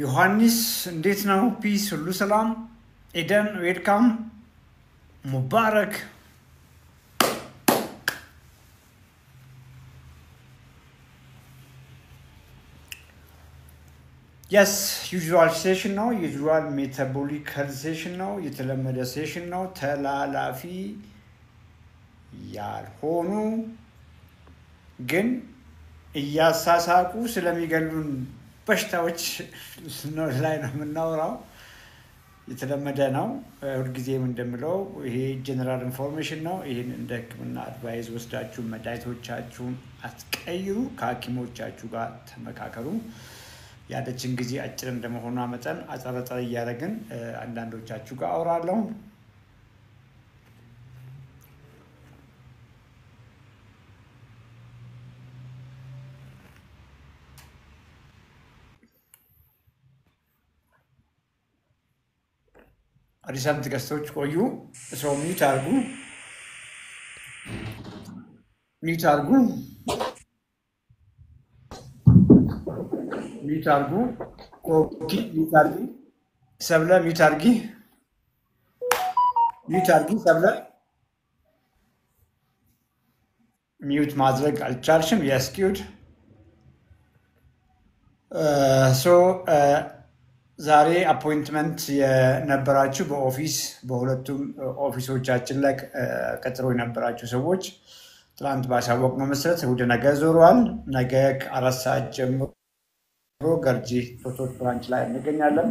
ዮሐንስ እንዴት ነው? ፒስ ሁሉ ሰላም? ኤደን ዌልካም። ሙባረክ yes usual session ነው usual metabolic health session ነው የተለመደ session ነው ተላላፊ ያልሆኑ ግን እያሳሳቁ ስለሚገሉን በሽታዎች ላይ ነው የምናወራው የተለመደ ነው ሁሉ ጊዜም እንደምለው ይሄ ጀነራል ኢንፎርሜሽን ነው ይሄን እንደ ህክምና አድቫይስ ወስዳችሁ መድኃኒቶቻችሁን አትቀይሩ ከሐኪሞቻችሁ ጋር ተመካከሩ ያለችን ጊዜ አጭር እንደመሆኑ መጠን አጸረጠ ያያረግን አንዳንዶቻችሁ ጋር አወራለሁ አዲስ አመት ገስቶች ቆዩ ሰው ሚውት አርጉ ሚውት አርጉ ኦኬ ሚውት አርጉ ሰብለ ሚውት አርጊ ሰብለ ሚውት ማድረግ አልቻልሽም ያስኪውድ ዛሬ አፖይንትመንት የነበራችሁ በኦፊስ በሁለቱም ኦፊሶቻችን ላይ ቀጥሮ የነበራችሁ ሰዎች ትላንት ባሳወቅነው መሰረት ወደ ነገ ዞሯል ነገ 4 ሰዓት ጀምሮ ገርጂ ቶቶት ብራንች ላይ እንገኛለን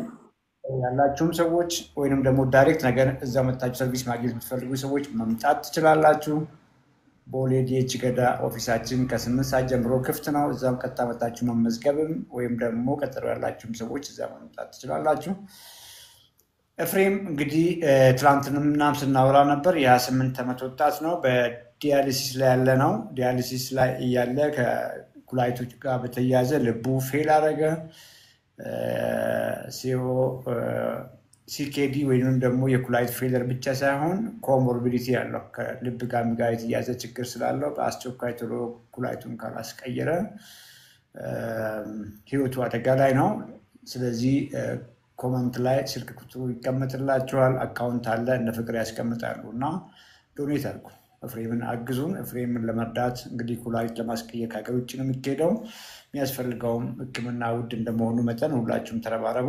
ያላችሁም ሰዎች ወይንም ደግሞ ዳይሬክት ነገር እዛው መጣችሁ ሰርቪስ ማግኘት የምትፈልጉ ሰዎች መምጣት ትችላላችሁ ቦሌ ዲኤች ገዳ ኦፊሳችን ከ8 ሰዓት ጀምሮ ክፍት ነው እዛም ቀጥታ መጣችሁ መመዝገብም ወይም ደግሞ ቀጥሮ ያላችሁም ሰዎች እዛው መምጣት ትችላላችሁ ኤፍሬም እንግዲህ ትላንትናም ስናወራ ነበር የ28 ዓመት ወጣት ነው በዲያሊሲስ ላይ ያለ ነው ዲያሊሲስ ላይ ያለ ከኩላሊቱ ጋር በተያያዘ ልቡ ፌል አደረገ ሲኬዲ ወይንም ደግሞ የኩላሊት ፌለር ብቻ ሳይሆን ኮሞርቢዲቲ ያለው ከልብ ጋር የተያያዘ ችግር ስላለው በአስቸኳይ ቶሎ ኩላሊቱን ካላስቀየረ ህይወቱ አደጋ ላይ ነው ስለዚህ ኮመንት ላይ ስልክ ቁጥሩ ይቀመጥላችኋል አካውንት አለ እነ ፍቅር ያስቀምጣሉና ዶኔት አድርጉ ኤፍሬምን አግዙን ኤፍሬምን ለመርዳት እንግዲህ ኩላሊት ለማስቀየር ካገር ውጭ ነው የሚሄደው የሚያስፈልገው ህክምና ውድ እንደመሆኑ መጠን ሁላችሁም ተረባረቡ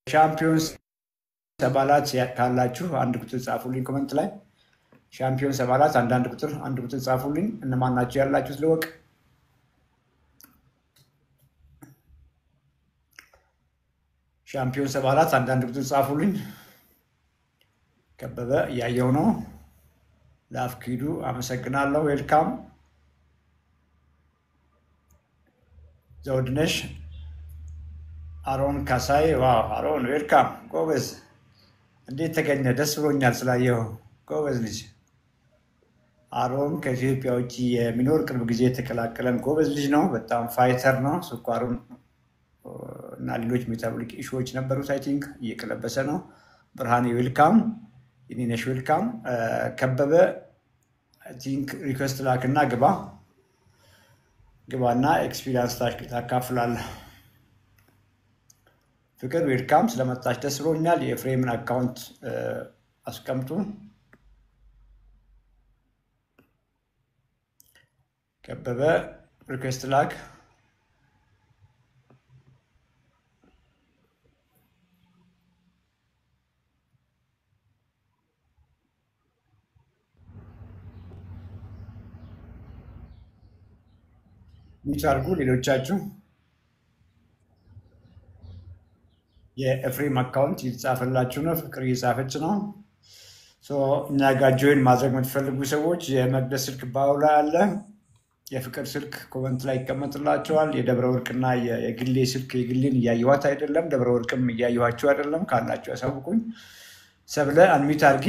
ሻምፒዮንስ ሰባላት ካላችሁ አንድ ቁጥር ጻፉልኝ ኮሜንት ላይ ሻምፒዮንስ ሰባላት አንድ ቁጥር ጻፉልኝ እነማን ናችሁ ያላችሁት ለወቅ ሻምፒዮንስ ሰባላት አንድ ቁጥር ጻፉልኝ ከበበ ያየው ነው ላፍኪዱ አመሰግናለሁ ዌልካም ዘውድነሽ አሮን ካሳይ ዋው አሮን ዌልካም ጎበዝ እንዴት ተገኘ ደስ ብሎኛል ስላየው ጎበዝ ልጅ አሮን ከኢትዮጵያ ውጪ የሚኖር ቅርብ ጊዜ ተከላከለን ጎበዝ ልጅ ነው በጣም ፋይተር ነው ስኳሩን እና ሌሎች ሜታቦሊክ ኢሹዎች ነበሩት አይ ቲንክ እየቀለበሰ ነው ብርሃኔ ዌልካም ኢኒነሽ ዌልካም ከበበ አይ ቲንክ ሪኩዌስት ላክና ግባና ኤክስፒሪየንስ ታካፍላለህ ፍቅር ዌልካም ስለመጣች ደስ ብሎኛል የኤፍሬምን አካውንት አስቀምጡ ከበበ ሪኩዌስት ላክ ሚቻርጉ ሌሎቻችሁ የኤፍሬም አካውንት ይጻፈላችሁ ነው ፍቅር እየጻፈች ነው እና ጋር ጆይን ማድረግ የምትፈልጉ ሰዎች የመቅደስ ስልክ ባውላ አለ የፍቅር ስልክ ኮሜንት ላይ ይቀመጥላችኋል የደብረ ወርቅና የግሌ ስልክ የግሌን እያየኋት አይደለም ደብረ ወርቅም እያየኋችሁ አይደለም ካላችሁ ያሳውቁኝ ሰብለ አንሚት አርጊ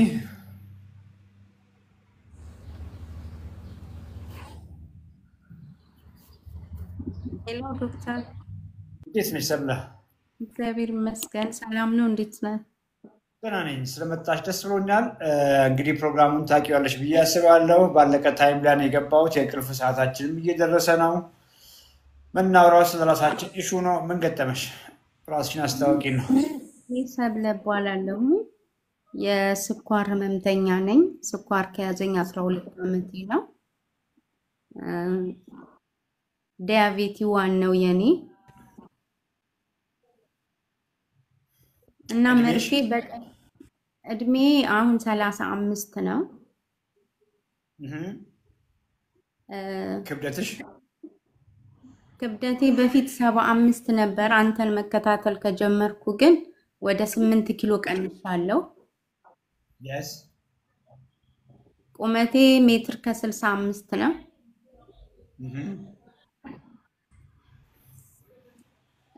ሄሎ ዶክተር እንዴት ነሽ ሰብለ እግዚአብሔር ይመስገን ሰላም ነው እንዴት ነህ ደህና ነኝ ስለመጣሽ ደስ ብሎኛል እንግዲህ ፕሮግራሙን ታውቂዋለሽ ብዬ አስባለሁ ባለቀ ታይም ላይ የገባሁት የቅልፍ ሰዓታችንም እየደረሰ ነው ምናወራው ስለ ራሳችን ኢሹ ነው። ምን ገጠመሽ? ራስሽን አስታውቂ ነው። ሰብለ እባላለሁ። የስኳር ህመምተኛ ነኝ። ስኳር ከያዘኝ 12 ዓመቴ ነው። ዲያቤቲ ዋን ነው የኔ እና መርፌ በቀን እድሜ አሁን 35 ነው። ክብደቴ በፊት 75 ነበር። አንተን መከታተል ከጀመርኩ ግን ወደ 8 ኪሎ ቀንሻለሁ። ቁመቴ ሜትር ከ65 ነው።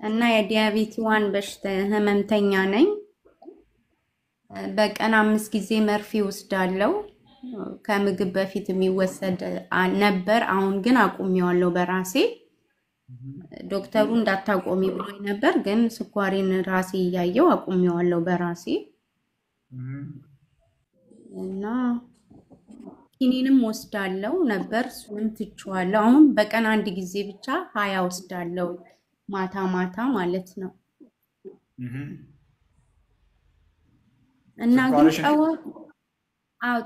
እና የዲያቤቲ ዋን በሽታ ህመምተኛ ነኝ። በቀን 5 ጊዜ መርፌ ወስዳለሁ። ከምግብ በፊት የሚወሰድ ነበር። አሁን ግን አቁሜዋለሁ በራሴ። ዶክተሩ እንዳታቆሚ ብሎኝ ነበር፣ ግን ስኳሬን ራሴ እያየው አቁሜዋለሁ በራሴ። እና ኪኒንም ወስዳለሁ ነበር፣ እሱንም ትቼዋለሁ። አሁን በቀን 1 ጊዜ ብቻ 20 ወስዳለሁ፣ ማታ ማታ ማለት ነው። እና ግን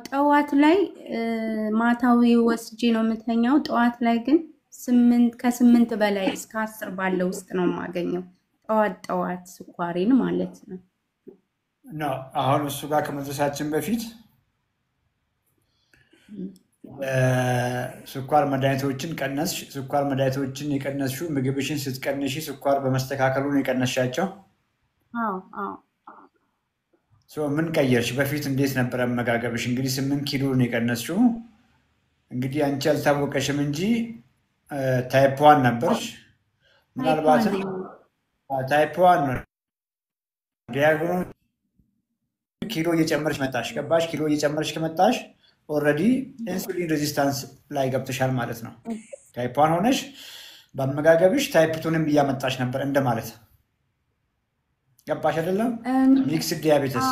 ጠዋት ላይ ማታዊ ወስጄ ነው የምተኛው። ጠዋት ላይ ግን ከ8 በላይ እስከ 10 ባለው ውስጥ ነው የማገኘው። ጠዋት ስኳሬን ማለት ነው። አሁን እሱ ጋር ከመድረሳችን በፊት ስኳር መድኃኒቶችን ቀነስሽ። ስኳር መድኃኒቶችን የቀነስሽው ምግብሽን ስትቀንሺ ስኳር በመስተካከሉ ነው የቀነስሻቸው? ምን ቀየርሽ? በፊት እንዴት ነበረ አመጋገብሽ? እንግዲህ 8 ኪሎ ነው የቀነስሽው። እንግዲህ አንቺ አልታወቀሽም እንጂ ታይፕ 1 ነበርሽ። ምናልባትም ታይፕ 1 ነው ዲያግኖስ። ኪሎ እየጨመርሽ መጣሽ፣ ገባሽ? ኪሎ እየጨመርሽ ከመጣሽ ኦልሬዲ ኢንሱሊን ሬዚስታንስ ላይ ገብተሻል ማለት ነው። ታይፕ 1 ሆነሽ በአመጋገብሽ ታይፕ 2ንም እያመጣሽ ነበር እንደማለት። ገባሽ አይደለም? ሚክስድ ዲያቤተስ።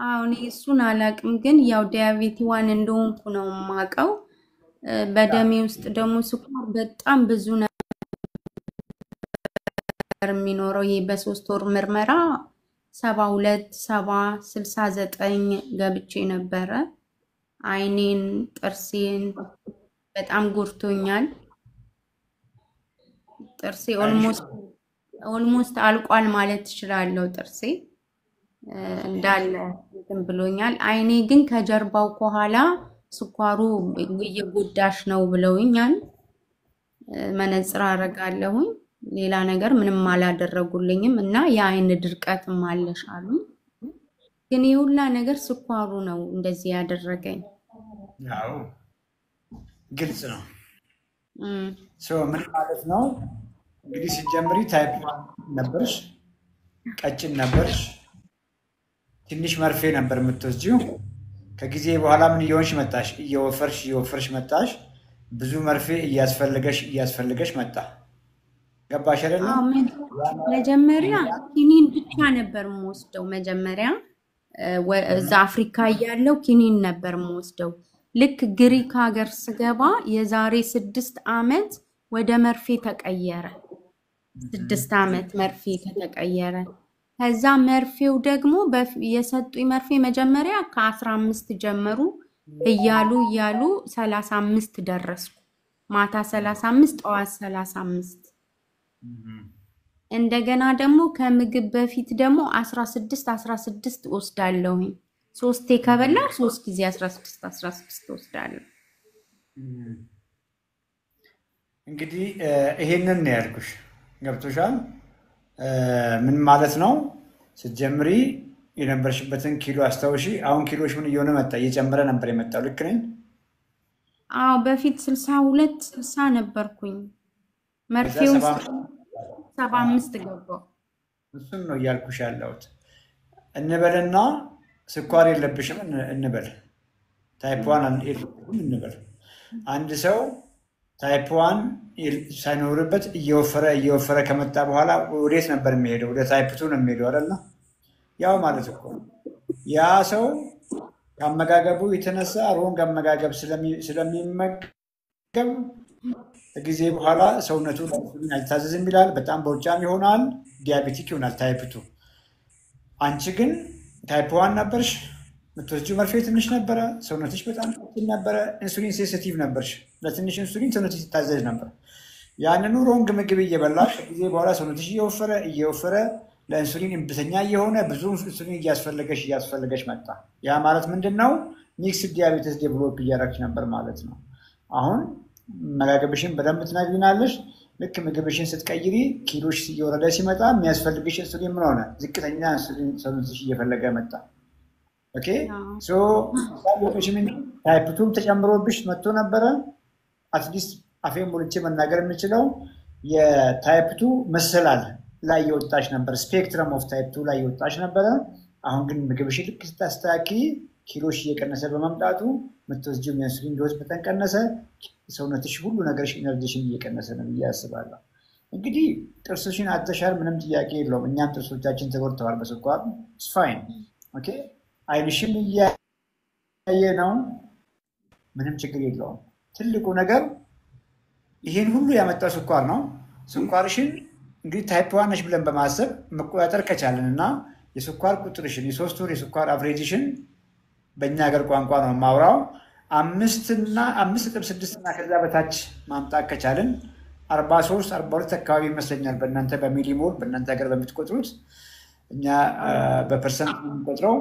አሁን እሱን አላውቅም፣ ግን ያው ዲያቤቲ ዋን እንደሆንኩ ነው የማውቀው። በደሜ ውስጥ ደግሞ ስኳር በጣም ብዙ ነገር የሚኖረው። ይሄ በ3 ወር ምርመራ 72 70 69 ገብቼ ነበረ። አይኔን ጥርሴን በጣም ጎድቶኛል። ጥርሴ ኦልሞስት አልቋል ማለት እችላለሁ። ጥርሴ እንዳለ እንትን ብሎኛል። አይኔ ግን ከጀርባው ከኋላ ስኳሩ እየጎዳሽ ነው ብለውኛል። መነጽር አደርጋለሁኝ። ሌላ ነገር ምንም አላደረጉልኝም እና የአይን ድርቀትም አለሽ አሉ። ግን የሁላ ነገር ስኳሩ ነው እንደዚህ ያደረገኝ። ያው ግልጽ ነው። ምን ማለት ነው እንግዲህ ሲጀምሪ ታይፕ 1 ነበርሽ፣ ቀጭን ነበርሽ፣ ትንሽ መርፌ ነበር የምትወስጂው። ከጊዜ በኋላ ምን እየሆንሽ መጣሽ? እየወፈርሽ መጣሽ። ብዙ መርፌ እያስፈልገሽ መጣ። ገባሽ አይደለም? መጀመሪያ ኪኒን ብቻ ነበር የምወስደው። መጀመሪያ እዛ አፍሪካ እያለው ኪኒን ነበር የምወስደው። ልክ ግሪክ ሀገር ስገባ የዛሬ 6 ዓመት ወደ መርፌ ተቀየረ። 6 ዓመት መርፌ ከተቀየረ ከዛ መርፌው ደግሞ የሰጡኝ መርፌ መጀመሪያ ከ15 ጀመሩ እያሉ 35 ደረስኩ። ማታ 35 ጠዋት 35። እንደገና ደግሞ ከምግብ በፊት ደግሞ 16 ወስዳለሁኝ። 3 ከበላ 3 ጊዜ 16 ወስዳለሁ። እንግዲህ ይሄንን ነው ያልኩሽ። ገብቶሻል? ምን ማለት ነው? ስትጀምሪ የነበርሽበትን ኪሎ አስታውሺ። አሁን ኪሎሽ ምን እየሆነ መጣ? እየጨመረ ነበር የመጣው። ልክ ነኝ? አዎ፣ በፊት 62 60 ነበርኩኝ። መርፌው 75 ገባው። እሱን ነው እያልኩሽ ያለሁት። እንበልና ስኳር የለብሽም እንበል፣ ታይፕ 1 የለብሽም እንበል። አንድ ሰው ታይፕ 1 ሳይኖርበት እየወፈረ ከመጣ በኋላ ወዴት ነበር የሚሄደው? ወደ ታይፕ 2 ነው የሚሄደው አይደል? ያው ማለት እኮ ያ ሰው ከአመጋገቡ የተነሳ ሮንግ አመጋገብ ስለሚመገብ ከጊዜ በኋላ ሰውነቱ ለኢንሱሊን አይታዘዝም ይላል። በጣም በውጫም ይሆናል፣ ዲያቤቲክ ይሆናል ታይፕ 2። አንቺ ግን ታይፕ 1 ነበርሽ። የምትወስጂው መርፌ ትንሽ ነበረ፣ ሰውነትሽ በጣም ነበረ፣ ኢንሱሊን ሴንሲቲቭ ነበርሽ። ለትንሽ ኢንሱሊን ሰውነትሽ ይታዘዝ ነበር። ያንኑ ሮንግ ምግብ እየበላሽ ከጊዜ በኋላ ሰውነትሽ እየወፈረ ለኢንሱሊን እምብተኛ እየሆነ ብዙ ኢንሱሊን እያስፈለገሽ መጣ። ያ ማለት ምንድን ነው? ሚክስድ ዲያቤተስ ዴቨሎፕ እያደረግሽ ነበር ማለት ነው። አሁን መጋገብሽን በደንብ ትነግሪናለሽ። ልክ ምግብሽን ስትቀይሪ ኪሎሽ እየወረደ ሲመጣ የሚያስፈልግሽ ኢንሱሊን ምን ሆነ? ዝቅተኛ ኢንሱሊን ሰውነትሽ እየፈለገ መጣ። ኦኬ ሶ ታይፕ 2 ተጨምሮብሽ መጥቶ ነበረ። አትሊስት አፌን ሞልቼ መናገር የምችለው የታይፕ 2 መሰላል ላይ የወጣሽ ነበር፣ ስፔክትረም ኦፍ ታይፕ 2 ላይ የወጣሽ ነበረ። አሁን ግን ምግብሽን ልክ ስታስተካክይ ኪሎሽ እየቀነሰ በመምጣቱ የምትወስጂው የኢንሱሊን ዶዝ መጠን ቀነሰ። ሰውነትሽ ሁሉ ነገርሽ ኢነርጂሽን እየቀነሰ ነው ብዬ አስባለሁ። እንግዲህ ጥርስሽን አተሻል፣ ምንም ጥያቄ የለውም። እኛም ጥርሶቻችን ተጎድተዋል በስኳር ፋይን። ኦኬ አይንሽም እያየ ነው፣ ምንም ችግር የለውም። ትልቁ ነገር ይህን ሁሉ ያመጣው ስኳር ነው። ስኳርሽን እንግዲህ ታይፕ 1 ነሽ ብለን በማሰብ መቆጣጠር ከቻለን እና የስኳር ቁጥርሽን የ3 ወር የስኳር አቨሬጅሽን በእኛ ሀገር ቋንቋ ነው የማውራው 5.6 እና ከዛ በታች ማምጣት ከቻልን 43 42 አካባቢ ይመስለኛል በእናንተ በሚሊሞል በእናንተ ሀገር በምትቆጥሩት፣ እኛ በፐርሰንት የምንቆጥረው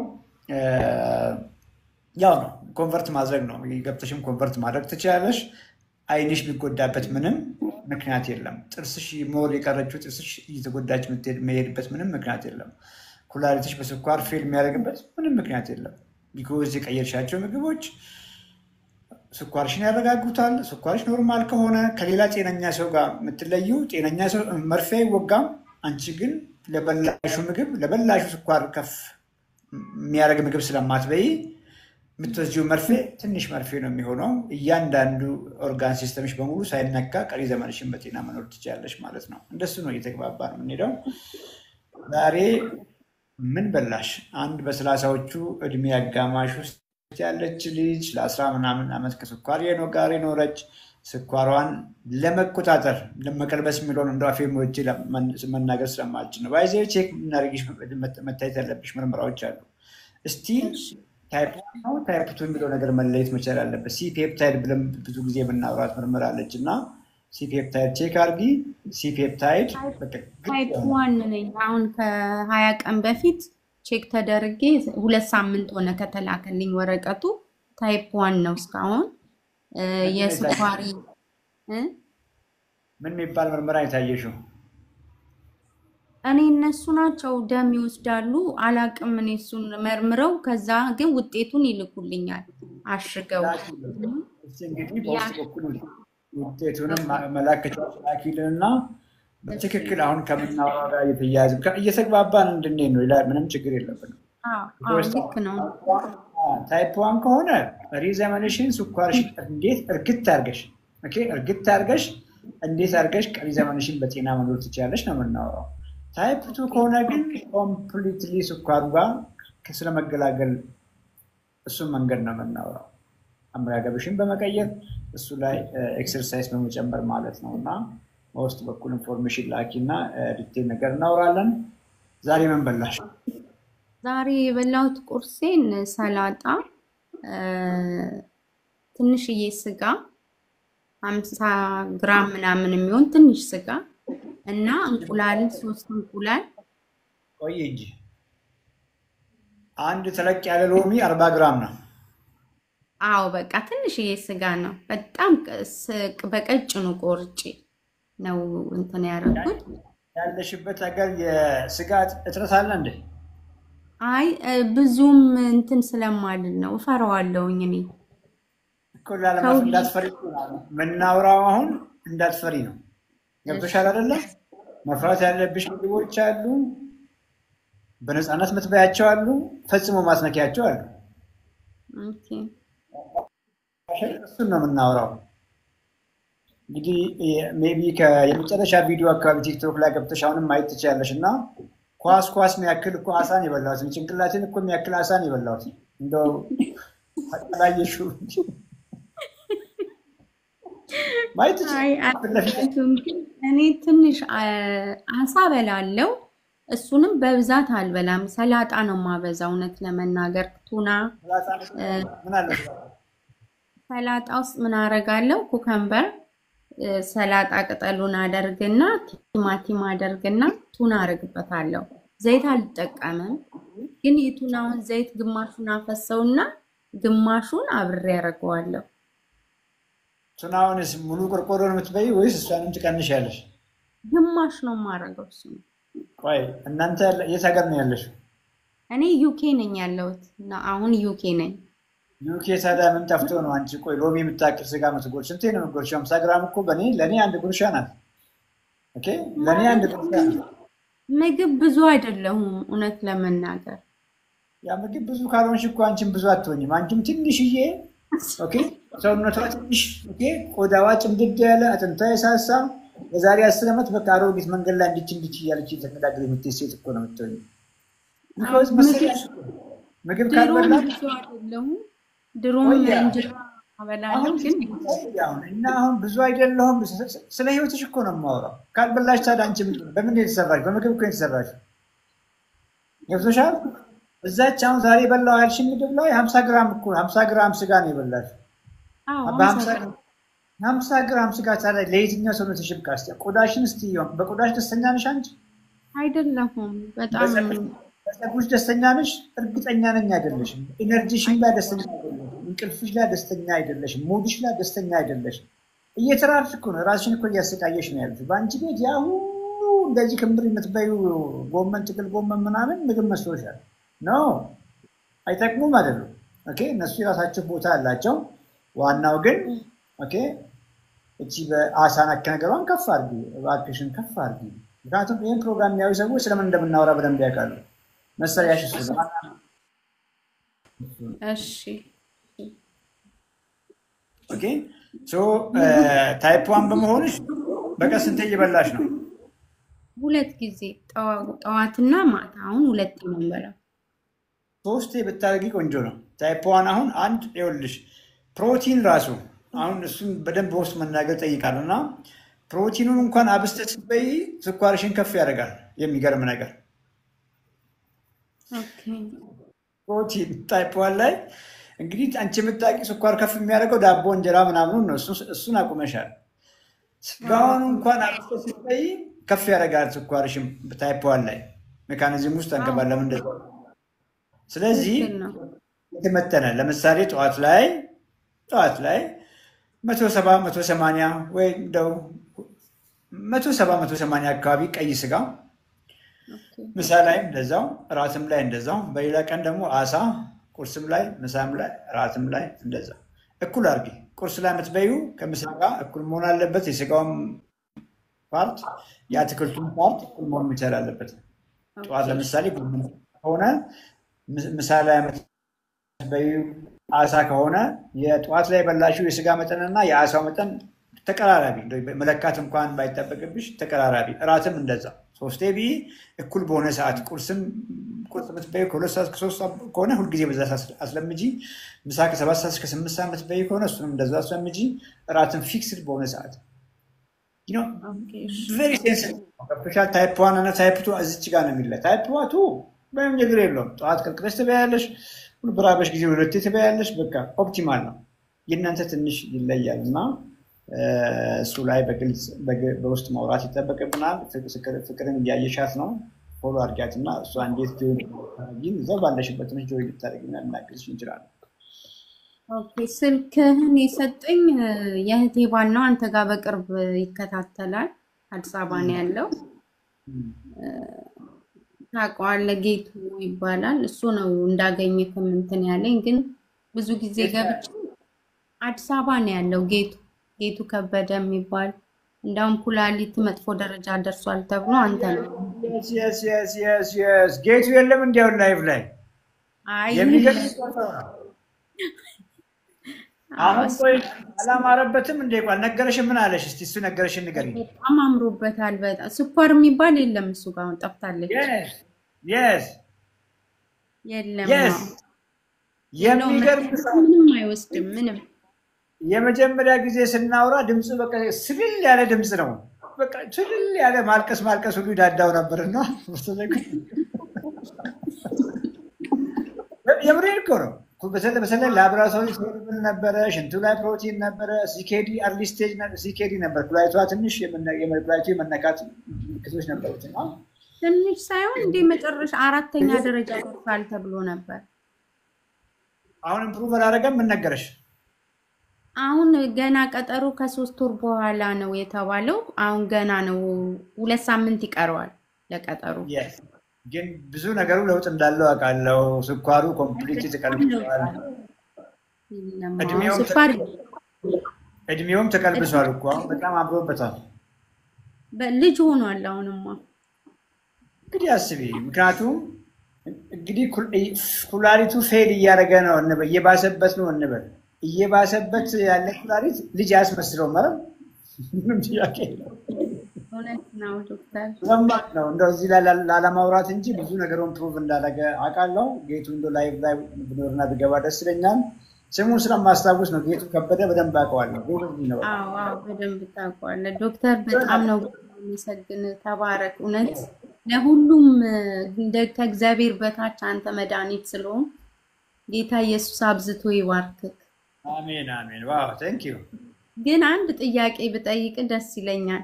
ያው ነው። ኮንቨርት ማድረግ ነው። ገብተሽም ኮንቨርት ማድረግ ትችላለሽ። አይንሽ የሚጎዳበት ምንም ምክንያት የለም። ጥርስሽ ሞር የቀረችው ጥርስሽ እየተጎዳች መሄድበት ምንም ምክንያት የለም። ኩላሊትሽ በስኳር ፌል የሚያደርግበት ምንም ምክንያት የለም። ቢኮዝ የቀየርሻቸው ምግቦች ስኳርሽን ያረጋጉታል። ስኳርሽ ኖርማል ከሆነ ከሌላ ጤነኛ ሰው ጋር የምትለዩ፣ ጤነኛ ሰው መርፌ አይወጋም። አንቺ ግን ለበላሹ ስኳር ከፍ የሚያደርግ ምግብ ስለማትበይ የምትወስጂው መርፌ ትንሽ መርፌ ነው የሚሆነው። እያንዳንዱ ኦርጋን ሲስተምሽ በሙሉ ሳይነካ ቀሪ ዘመንሽን በጤና መኖር ትችላለሽ ማለት ነው። እንደሱ ነው እየተግባባ ነው የምንሄደው። ዛሬ ምን በላሽ? አንድ በ30ዎቹ እድሜ አጋማሽ ውስጥ ያለች ልጅ ለ10 ምናምን ዓመት ከስኳር ጋር የኖረች ስኳሯን ለመቆጣጠር ለመቀልበስ የሚለውን እንደ አፌ ሞቼ መናገር ስለማልችል ነው። ባይዘ ቼክ እናደርግሽ መታየት ያለብሽ ምርመራዎች አሉ። ስቲል ታይፕ 1 ነው ታይፕ 2 የሚለው ነገር መለየት መቻል አለበት። ሲ ፔፕታይድ ብለን ብዙ ጊዜ የምናወራት ምርመራ አለች እና ሲ ፔፕታይድ ቼክ አድርጊ። ሲ ፔፕታይድ ታይፕ 1 ነኝ። አሁን ከ20 ቀን በፊት ቼክ ተደርጌ 2 ሳምንት ሆነ ከተላከልኝ ወረቀቱ። ታይፕ 1 ነው እስካሁን። የስኳሪ ምን የሚባል ምርመራ የታየሽው? እኔ እነሱ ናቸው ደም ይወስዳሉ። አላቅም እኔ እሱን መርምረው ከዛ ግን ውጤቱን ይልኩልኛል አሽገው። እንግዲህ በውስጥ በኩል ውጤቱንም መላከቻዎች ላኪልንና በትክክል አሁን ከምናወራ ጋር እየተያያዝ እየተግባባን እንድንሄድ ነው ይላል። ምንም ችግር የለብንም። ልክ ነው። ታይፕ 1 ከሆነ ሪዘመንሽን ስኳርሽን እንዴት እርግጥ አድርገሽ እንዴት አድርገሽ ቀሪ ዘመንሽን በጤና መኖር ትችላለሽ ነው የምናወራው። ታይፕ 2 ከሆነ ግን ኮምፕሊትሊ ስኳሩ ጋር ስለመገላገል እሱን መንገድ ነው የምናወራው። አመጋገብሽን በመቀየር እሱ ላይ ኤክሰርሳይዝ በመጨመር ማለት ነው። እና በውስጥ በኩል ኢንፎርሜሽን ላኪና ዲቴል ነገር እናወራለን። ዛሬ ምን በላሽ? ዛሬ የበላሁት ቁርሴን ሰላጣ፣ ትንሽዬ ስጋ 50 ግራም ምናምን የሚሆን ትንሽ ስጋ እና እንቁላል 3 እንቁላል። ቆይ እንጂ አንድ ተለቅ ያለ ሎሚ 40 ግራም ነው። አዎ በቃ ትንሽዬ ስጋ ነው። በጣም በቀጭኑ ቆርጬ ነው እንትን ያደረኩት። ያለሽበት ሀገር የስጋ እጥረት አለ እንዴ? አይ ብዙም እንትን ስለማልን ነው እፈራዋለሁኝ እኔ እኮ ላለማፍ እንዳትፈሪ ነው የምናወራው። አሁን እንዳትፈሪ ነው። ገብቶሻል አይደለ? መፍራት ያለብሽ ምግቦች አሉ፣ በነፃነት መትበያቸው አሉ፣ ፈጽሞ ማስነኪያቸው አሉ። ኦኬ እሱን ነው የምናወራው። እንግዲህ ሜቢ የመጨረሻ ቪዲዮ አካባቢ ቲክቶክ ላይ ገብተሽ አሁንም ማየት ትችያለሽ። እና ኳስ የሚያክል እኮ አሳን የበላሁት ጭንቅላቴን እኮ የሚያክል አሳን የበላሁት እንደው አላየሽው ማየት አይ አይደለም ግን እኔ ትንሽ አሳ በላለው እሱንም በብዛት አልበላም። ሰላጣ ነው ማበዛው እውነት ለመናገር ቱና ምን አለ ሰላጣ ውስጥ ምን አደርጋለሁ? ኩከምበር ሰላጣ ቅጠሉን አደርግና ቲማቲም አደርግና ቱና አደርግበታለሁ። ዘይት አልጠቀምም፣ ግን የቱናውን ዘይት ግማሹን አፈሰውና ግማሹን አብሬ ያደርገዋለሁ። ቱናውንስ ሙሉ ቆርቆሮ ነው የምትበይ ወይስ እሷንም ትቀንሻለሽ? ግማሽ ነው የማደርገው እሱ። ቆይ እናንተ የት ሀገር ነው ያለሽ? እኔ ዩኬ ነኝ ያለሁት እና አሁን ዩኬ ነኝ። ዩኬ ታዲያ ምን ጠፍቶ ነው አንቺ? ቆይ ሎሚ የምታክል ስጋ የምትጎርሺ ስንቴ ነው የምትጎርሺው? 50 ግራም እኮ ለእኔ አንድ ጉርሻ ናት። ኦኬ ለእኔ አንድ ጉርሻ ናት። ምግብ ብዙ አይደለሁም እውነት ለመናገር። ያ ምግብ ብዙ ካልሆንሽ እኮ አንቺም ብዙ አትሆኝም። አንቺም ትንሽዬ ኦኬ፣ ሰውነቷ ትንሽ ኦኬ፣ ቆዳዋ ጭምድድ ያለ አጥንቷ የሳሳ የዛሬ 10 ዓመት በቃ አሮጊት መንገድ ላይ እንዲች እያለች የተመዳገለ የምትይ ሴት እኮ ነው የምትሆኝ። ቢኮዝ መሰለሽ ምግብ ካልበላ ብዙ አይደለሁም። ድሮም እንጀራ አበላለሁ ግን እና አሁን ብዙ አይደለሁም። ስለ ህይወትሽ እኮ ነው የማወራው። ካልበላሽ ታዲያ አንቺ በምን የተሰራሽ? በምግብ እኮ የተሰራሽ ገብቶሻል? እዛች አሁን ዛሬ በላው ያልሽ ምግብ ላይ 50 ግራም እኮ 50 ግራም ስጋ ነው የበላሽ። በ50 ግራም ስጋ ታዲያ ለየትኛው ሰውነትሽ ይብቃ? እስኪ ቆዳሽን እስኪ በቆዳሽ ደስተኛ ነሽ አንቺ? አይደለሁም በጣም በፀጉርሽ ደስተኛ ነሽ? እርግጠኛ ነኝ አይደለሽም። ኢነርጂሽን ላይ ደስተኛ አይደለሽም። እንቅልፍሽ ላይ ደስተኛ አይደለሽም። ሙድሽ ላይ ደስተኛ አይደለሽም። እየተራብሽ እኮ ነው። ራስሽን እኮ እያሰቃየሽ ነው ያለሽ። በአንቺ ቤት ያ ሁሉ እንደዚህ ክምር የምትበዩ ጎመን፣ ጥቅል ጎመን ምናምን ምግብ መስሎሻል? ኖ አይጠቅሙም አይደሉም። ኦኬ እነሱ የራሳቸው ቦታ አላቸው። ዋናው ግን ኦኬ እቺ በአሳ ነክ ነገሯን ከፍ አድርጊ እባክሽን፣ ከፍ አድርጊ። ምክንያቱም ይህን ፕሮግራም የሚያዩ ሰዎች ስለምን እንደምናወራ በደንብ ያውቃሉ። መሰሪያሽ እሱ ነው። እሺ ኦኬ ሶ ታይፕ 1 በመሆንሽ በቀን ስንት እየበላሽ ነው? 2 ጊዜ ጠዋትና ማታ። አሁን 2 ነው የምበላው። 3 ብታደርጊ ቆንጆ ነው። ታይፕ 1 አሁን አንድ ይኸውልሽ ፕሮቲን ራሱ አሁን እሱን በደንብ በውስጥ መናገር ጠይቃለሁ እና ፕሮቲኑን እንኳን አብስተሽ ስትበይ ስኳርሽን ከፍ ያደርጋል። የሚገርም ነገር ፕሮቲን ታይፕ 1 ላይ እንግዲህ አንቺ የምታውቂ ስኳር ከፍ የሚያደርገው ዳቦ፣ እንጀራ ምናምኑን ነው። እሱን አቁመሻል። ስጋውን እንኳን አብስተሽ ስትበይ ከፍ ያደርጋል ስኳርሽም ታይፕ 1 ላይ ሜካኒዝም ውስጥ አንገባለም እንደዛ። ስለዚህ የተመተነ ለምሳሌ ጠዋት ላይ 170 180 ወይ እንደው 170 180 አካባቢ ቀይ ስጋ፣ ምሳ ላይ እንደዛው፣ እራትም ላይ እንደዛው። በሌላ ቀን ደግሞ አሳ ቁርስም ላይ ምሳም ላይ እራትም ላይ እንደዛው እኩል አድርጊ። ቁርስ ላይ የምትበዩ ከምሳ ጋር እኩል መሆን አለበት። የስጋውም ፓርት የአትክልቱን ፓርት እኩል መሆን መቻል አለበት። ጠዋት ለምሳሌ ከሆነ ምሳ ላይ የምትበዩ አሳ ከሆነ የጠዋት ላይ በላሽው የስጋ መጠንና የአሳው መጠን ተቀራራቢ፣ መለካት እንኳን ባይጠበቅብሽ ተቀራራቢ። እራትም እንደዛ 3 ቢ እኩል በሆነ ሰዓት ቁርስ የምትበዩ ከ2 ሰዓት እስከ 3 ሰዓት ከሆነ ሁልጊዜ በዛ አስለምጂ። ምሳ ከ7 ሰዓት እስከ 8 ሰዓት የምትበዩ ከሆነ እሱንም እንደዛ አስለምጂ። እራትም ፊክስድ በሆነ ሰዓት ቬሪ ሴንሲቲቭ። ታይፕ 1 እና ታይፕ 2 እዚች ጋር ነው የሚለ። ታይፕ 2 ምንም ችግር የለውም። ጠዋት ቀልቅለሽ ትበያለሽ፣ በራበሽ ጊዜ 2 ትበያለሽ። በቃ ኦፕቲማል ነው። የእናንተ ትንሽ ይለያል እና እሱ ላይ በግልጽ በውስጥ ማውራት ይጠበቅብናል። ፍቅርን እያየሻት ነው፣ ፎሎ አድርጊያት እና እሷ እንዴት ጆይን እዛው ባለሽበት ትንሽ ጆይን ልታደርጊና ልናግዝሽ እንችላለን። ኦኬ ስልክህን የሰጠኝ የእህቴ ባል ነው። አንተ ጋር በቅርብ ይከታተላል። አዲስ አበባ ነው ያለው። ታውቀዋለህ፣ ጌቱ ይባላል። እሱ ነው እንዳገኘህ እንትን ያለኝ። ግን ብዙ ጊዜ ገብቼ አዲስ አበባ ነው ያለው ጌቱ ከበደ የሚባል እንዳውም ኩላሊት መጥፎ ደረጃ ደርሷል ተብሎ አንተ ነው። ጌቱ የለም እንዲያው ላይቭ ላይ የሚገርም አሁን ቆይ አላማረበትም እንዴ? ቆይ ነገረሽ? ምን አለሽ? እስቲ እሱ ነገረሽን ንገሪኝ። በጣም አምሮበታል። በጣም ስኳር የሚባል የለም እሱ ጋር አሁን ጠፍታለች። የለም የሚገርም ምንም አይወስድም ምንም የመጀመሪያ ጊዜ ስናወራ ድምፁ በቃ ስልል ያለ ድምፅ ነው። በቃ ስልል ያለ ማልቀስ ሁሉ ዳዳው ነበርና የምሬን እኮ ነው። በተለይ ላብራቶሪ ምን ነበረ፣ ሽንቱ ላይ ፕሮቲን ነበረ፣ ሲኬዲ አርሊ ስቴጅ ሲኬዲ ነበር። ኩላሊቷ ትንሽ የኩላሊቱ የመነካት ምልክቶች ነበሩት። ትንሽ ሳይሆን እንደ መጨረሻ 4ኛ ደረጃ ደርሷል ተብሎ ነበር። አሁን ኢምፕሩቭ አላደረገም። ምን ነገረሽ? አሁን ገና ቀጠሮ ከ3 ወር በኋላ ነው የተባለው። አሁን ገና ነው 2 ሳምንት ይቀረዋል ለቀጠሮ። ግን ብዙ ነገሩ ለውጥ እንዳለው አውቃለሁ። ስኳሩ ኮምፕሊት ተቀልብሷል። እድሜውም ተቀልብሷል እኮ በጣም አምሮበታል። ልጅ ሆኗል አሁንማ። እንግዲህ አስቢ። ምክንያቱም እንግዲህ ኩላሊቱ ፌል እያደረገ ነው እንበል፣ እየባሰበት ነው እንበል። እየባሰበት ያለ ኩላሊት ልጅ ያስመስለው ማለት ምንም ጥያቄ የለውም። እውነት ነው ዶክተር። ለማት ነው እንደው እዚህ ላይ ላለማውራት እንጂ ብዙ ነገሩን ፕሩቭ እንዳደረገ አውቃለሁ። ጌቱ እንደው ላይቭ ላይ ብኖርና ብገባ ደስ ይለኛል። ስሙን ስለማስታውስ ነው። ጌቱ ከበደ በደንብ አውቀዋለሁ። አዎ በደንብ ታውቀዋለህ ዶክተር። በጣም ነው የሚሰግን። ተባረክ። እውነት ለሁሉም ከእግዚአብሔር በታች አንተ መድኃኒት ስለሆን ጌታ ኢየሱስ አብዝቶ ይባርክክ። አሜን አሜን። ዋው ቴንክ ዩ። ግን አንድ ጥያቄ ብጠይቅ ደስ ይለኛል።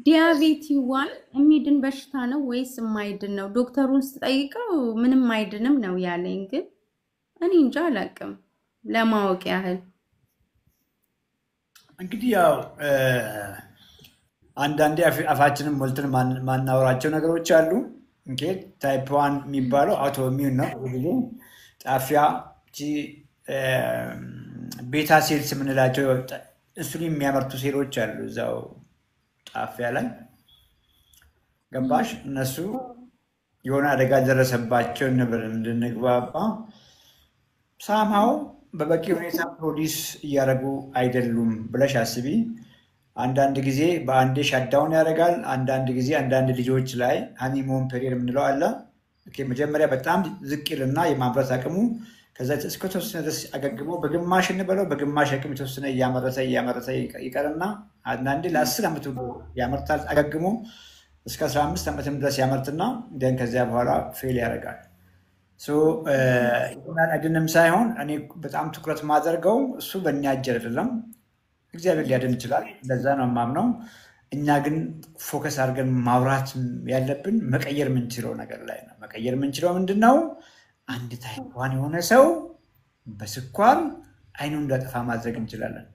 ዲያቤቲ 1 የሚድን በሽታ ነው ወይስ የማይድን ነው? ዶክተሩን ስጠይቀው ምንም አይድንም ነው ያለኝ። ግን እኔ እንጃ አላውቅም። ለማወቅ ያህል እንግዲህ ያው አንዳንዴ አፋችንን ሞልተን ማናወራቸው ነገሮች አሉ። እንግዲህ ታይፕ 1 የሚባለው አውቶ ኢሚዩን ነው። ብዙ ጣፊያ ቤታ ሴልስ የምንላቸው ኢንሱሊን የሚያመርቱ ሴሎች አሉ እዛው ጣፊያ ላይ ገባሽ? እነሱ የሆነ አደጋ ደረሰባቸው እንድንግባባ ሳማው በበቂ ሁኔታ ፕሮዲስ እያደረጉ አይደሉም ብለሽ አስቢ። አንዳንድ ጊዜ በአንዴ ሻዳውን ያደርጋል። አንዳንድ ጊዜ አንዳንድ ልጆች ላይ ሃኒሞን ፔሪየድ የምንለው አለ። መጀመሪያ በጣም ዝቅ ይልና የማምረት አቅሙ ከዛ እስከ ተወሰነ ድረስ አገግሞ በግማሽ እንበለው በግማሽ አቅም የተወሰነ እያመረተ ይቀርና አንዳንዴ ለ10 ዓመት ያመርታል። አገግሞ እስከ 15 ዓመትም ድረስ ያመርትና ደን ከዚያ በኋላ ፌል ያደርጋል። አይድንም ሳይሆን እኔ በጣም ትኩረት ማደርገው እሱ በእኛ እጅ አይደለም። እግዚአብሔር ሊያድን ይችላል። ለዛ ነው የማምነው። እኛ ግን ፎከስ አድርገን ማውራት ያለብን መቀየር የምንችለው ነገር ላይ ነው። መቀየር የምንችለው ምንድን ነው? አንድ ታይፕ 1 የሆነ ሰው በስኳር አይኑን እንዳጠፋ ማድረግ እንችላለን።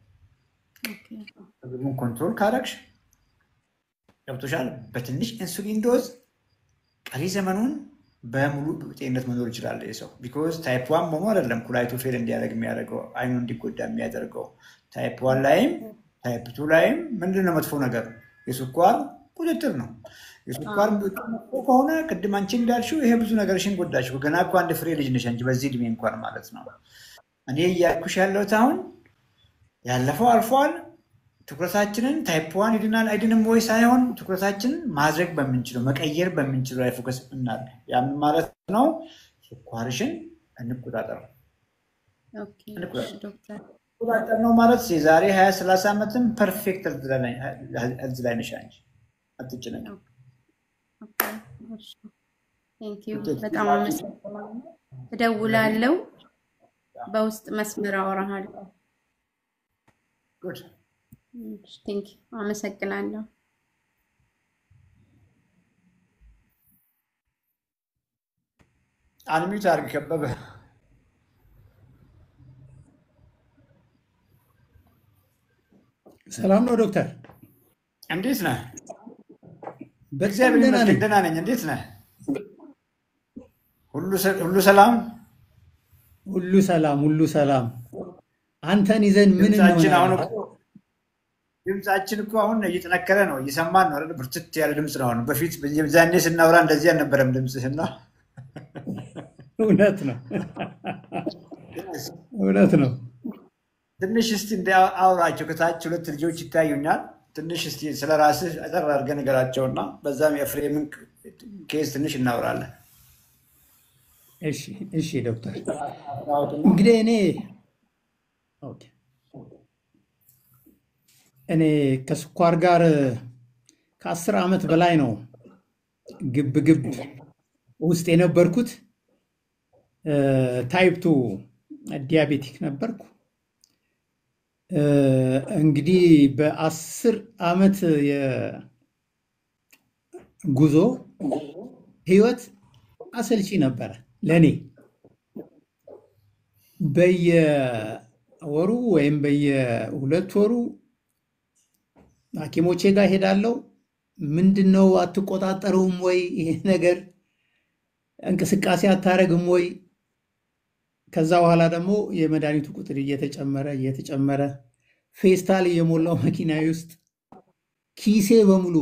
ምግቡን ኮንትሮል ካረግሽ ገብቶሻል። በትንሽ ኢንሱሊን ዶዝ ቀሪ ዘመኑን በሙሉ ጤንነት መኖር ይችላል የሰው። ቢኮዝ ታይፕ 1 መሆኑ አይደለም ኩላሊቱ ፌል እንዲያደርግ የሚያደርገው አይኑ እንዲጎዳ የሚያደርገው። ታይፕ 1 ላይም ታይፕ 2 ላይም ምንድነው መጥፎ ነገር? የስኳር ቁጥጥር ነው። የስኳር ከሆነ ቅድም አንቺ እንዳልሽው ይሄ ብዙ ነገርሽን ጎዳሽ። ገና እኮ አንድ ፍሬ ልጅ ነሽ አንቺ በዚህ እድሜ እንኳን ማለት ነው። እኔ እያልኩሽ ያለሁት አሁን ያለፈው አልፏል። ትኩረታችንን ታይፕ 1 ይድናል አይድንም ወይ ሳይሆን ትኩረታችንን ማድረግ በምንችለው መቀየር በምንችለው ላይ ፎከስ እናድርግ። ያን ማለት ነው ስኳርሽን እንቆጣጠር። እንቆጣጠር ነው ማለት የዛሬ 20-30 ዓመትም ፐርፌክት እዚህ ላይ ነሽ አንቺ። አትጨነቂ። በጣም አመሰግናለሁ። እደውላለሁ። በውስጥ መስመር አወራሃለሁ። አመሰግናለሁ። አንሚት አድርግ ከበበ። ሰላም ነው ዶክተር? እንዴት ነህ? በእግዚአብሔር ይመስገን ደህና ነኝ። እንዴት ነህ? ሁሉ ሰላም? ሁሉ ሰላም፣ ሁሉ ሰላም። አንተን ይዘን ምን ነው? ድምጻችን እኮ አሁን እየጠነከረ ነው፣ እየሰማን ነው አይደል? ብርትት ያለ ድምጽ ነው። አሁን በፊት በዛኔ ስናወራ እንደዚህ አልነበረም ድምጽህና። እውነት ነው፣ እውነት ነው። ትንሽ እስቲ እንደ አውራቸው ከታች 2 ልጆች ይታዩኛል። ትንሽ እስቲ ስለ ራስህ አጠር አድርገህ ንገራቸውና በዛም የኤፍሬምን ኬዝ ትንሽ እናወራለን። እሺ ዶክተር። እንግዲህ እኔ ኦኬ እኔ ከስኳር ጋር ከ10 ዓመት በላይ ነው ግብ ግብ ውስጥ የነበርኩት። ታይፕ 2 ዲያቤቲክ ነበርኩ። እንግዲህ በ10 ዓመት የጉዞ ህይወት አሰልቺ ነበረ ለኔ። በየወሩ ወይም በየ2 ወሩ ሐኪሞቼ ጋር ሄዳለሁ። ምንድነው አትቆጣጠሩም ወይ ይሄ ነገር? እንቅስቃሴ አታረግም ወይ? ከዛ በኋላ ደግሞ የመድኃኒቱ ቁጥር እየተጨመረ ፌስታል የሞላው መኪናዬ ውስጥ ኪሴ በሙሉ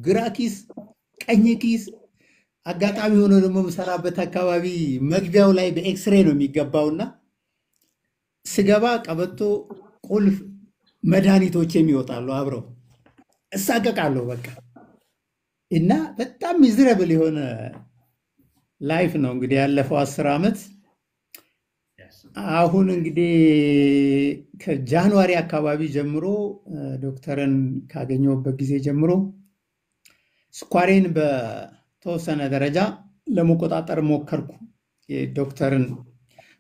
ግራ ኪስ፣ ቀኝ ኪስ፣ አጋጣሚ ሆኖ ደግሞ የምሰራበት አካባቢ መግቢያው ላይ በኤክስሬ ነው የሚገባውና ስገባ ቀበቶ፣ ቁልፍ፣ መድኃኒቶች የሚወጣሉ አብረው እሳቀቃለሁ በቃ። እና በጣም ሚዝረብል የሆነ ላይፍ ነው እንግዲህ ያለፈው 10 ዓመት። አሁን እንግዲህ ከጃንዋሪ አካባቢ ጀምሮ ዶክተርን ካገኘሁበት ጊዜ ጀምሮ ስኳሬን በተወሰነ ደረጃ ለመቆጣጠር ሞከርኩ፣ የዶክተርን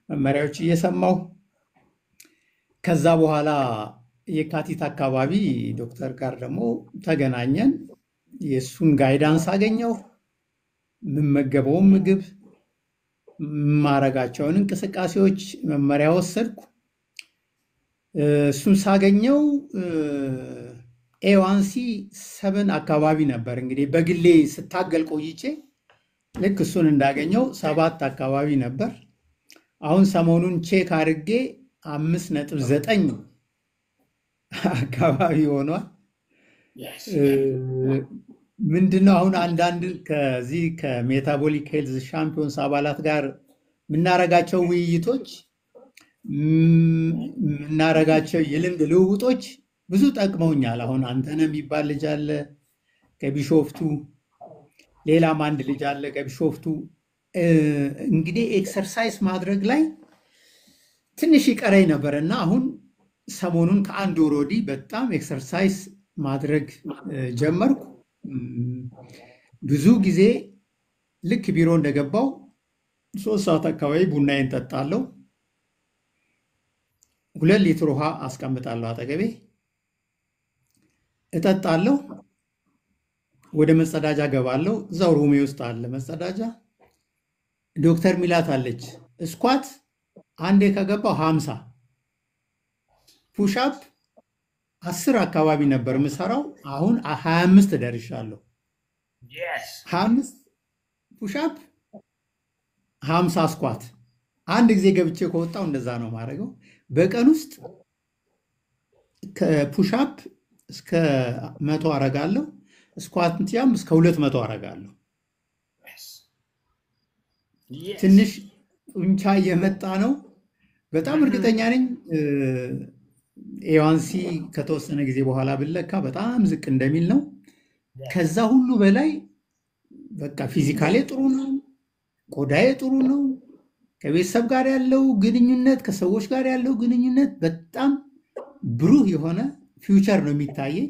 መመሪያዎች እየሰማሁ። ከዛ በኋላ የካቲት አካባቢ ዶክተር ጋር ደግሞ ተገናኘን። የእሱን ጋይዳንስ አገኘሁ። የምመገበውን ምግብ፣ ማረጋቸውን እንቅስቃሴዎች መመሪያ ወሰድኩ። እሱን ሳገኘው ኤዋንሲ 7 አካባቢ ነበር። እንግዲህ በግሌ ስታገል ቆይቼ ልክ እሱን እንዳገኘው 7 አካባቢ ነበር። አሁን ሰሞኑን ቼክ አድርጌ 5.9 አካባቢ ሆኗል። ምንድነው አሁን አንዳንድ ከዚህ ከሜታቦሊክ ሄልዝ ሻምፒዮንስ አባላት ጋር የምናረጋቸው ውይይቶች፣ የምናረጋቸው የልምድ ልውውጦች ብዙ ጠቅመውኛል። አሁን አንተነህ የሚባል ልጅ አለ ከቢሾፍቱ፣ ሌላም አንድ ልጅ አለ ከቢሾፍቱ። እንግዲህ ኤክሰርሳይዝ ማድረግ ላይ ትንሽ ይቀረኝ ነበር እና አሁን ሰሞኑን ከአንድ ወር ወዲህ በጣም ኤክሰርሳይዝ ማድረግ ጀመርኩ። ብዙ ጊዜ ልክ ቢሮ እንደገባው 3 ሰዓት አካባቢ ቡናዬን ጠጣለሁ። 2 ሊትር ውሃ አስቀምጣለሁ አጠገቤ፣ እጠጣለሁ። ወደ መጸዳጃ ገባለሁ። እዛው ሩሜ ውስጥ አለ መጸዳጃ። ዶክተር ሚላት አለች። ስኳት አንዴ ከገባው 50፣ ፑሽአፕ 10 አካባቢ ነበር የምሰራው። አሁን 25 ደርሻለሁ። 25 ፑሽአፕ፣ 50 ስኳት። አንድ ጊዜ ገብቼ ከወጣው እንደዛ ነው ማድረገው። በቀን ውስጥ ከፑሽአፕ እስከ 100 አረጋለሁ፣ ስኳትም እስከ 200 አረጋለሁ። ትንሽ ጡንቻ እየመጣ ነው። በጣም እርግጠኛ ነኝ ኤዋንሲ ከተወሰነ ጊዜ በኋላ ብለካ በጣም ዝቅ እንደሚል ነው። ከዛ ሁሉ በላይ በቃ ፊዚካሌ ጥሩ ነው፣ ቆዳዬ ጥሩ ነው። ከቤተሰብ ጋር ያለው ግንኙነት፣ ከሰዎች ጋር ያለው ግንኙነት በጣም ብሩህ የሆነ ፊውቸር ነው የሚታየኝ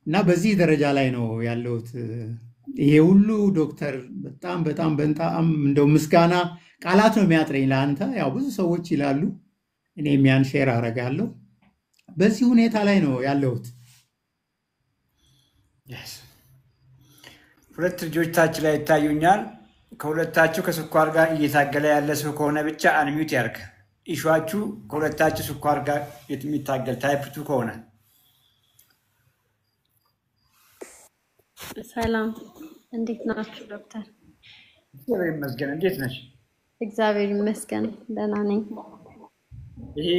እና በዚህ ደረጃ ላይ ነው ያለሁት። ይሄ ሁሉ ዶክተር በጣም እንደው ምስጋና ቃላት ነው የሚያጥረኝ ለአንተ። ያው ብዙ ሰዎች ይላሉ፣ እኔም ያን ሼር አረጋለሁ። በዚህ ሁኔታ ላይ ነው ያለሁት። ሁለት ልጆች ታች ላይ ይታዩኛል። ከሁለታችሁ ከስኳር ጋር እየታገለ ያለ ሰው ከሆነ ብቻ አንሚዩት ያርግ። ኢሹአችሁ ከሁለታችሁ ስኳር ጋር የሚታገል ታይፕ 2 ከሆነ። ሰላም፣ እንዴት ናችሁ ዶክተር? እግዚአብሔር ይመስገን። እንዴት ነሽ? እግዚአብሔር ይመስገን ደህና ነኝ። ይሄ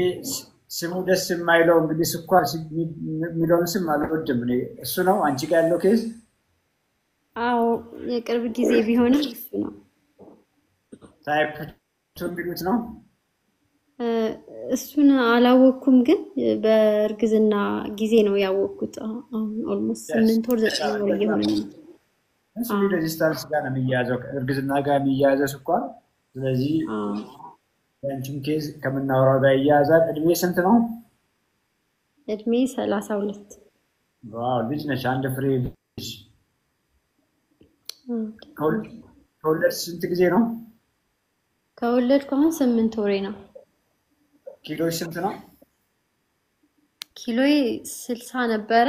ስሙ ደስ የማይለው እንግዲህ ስኳር የሚለውን ስም አልወድም እኔ። እሱ ነው አንቺ ጋር ያለው ኬዝ? አዎ የቅርብ ጊዜ ቢሆንም እሱ ነው። ታይፕ 2 የሚሉት ነው። እሱን አላወኩም፣ ግን በእርግዝና ጊዜ ነው ያወቅኩት። አሁን ኦልሞስት 8 ወር 9 ወር እየሆነ ነው። እሱ ሬዚስታንስ ጋር ነው የሚያያዘው፣ እርግዝና ጋር የሚያያዘው ስኳር። ስለዚህ ያንቺን ኬዝ ከምናወራው ጋር እያያዛል። እድሜ ስንት ነው? እድሜ 32 ዋው ልጅ ነሽ። አንድ ፍሬ ልጅ። ከወለድሽ ስንት ጊዜ ነው? ከወለድኩ አሁን 8 ወሬ ነው። ኪሎሽ ስንት ነው? ኪሎዬ 60 ነበረ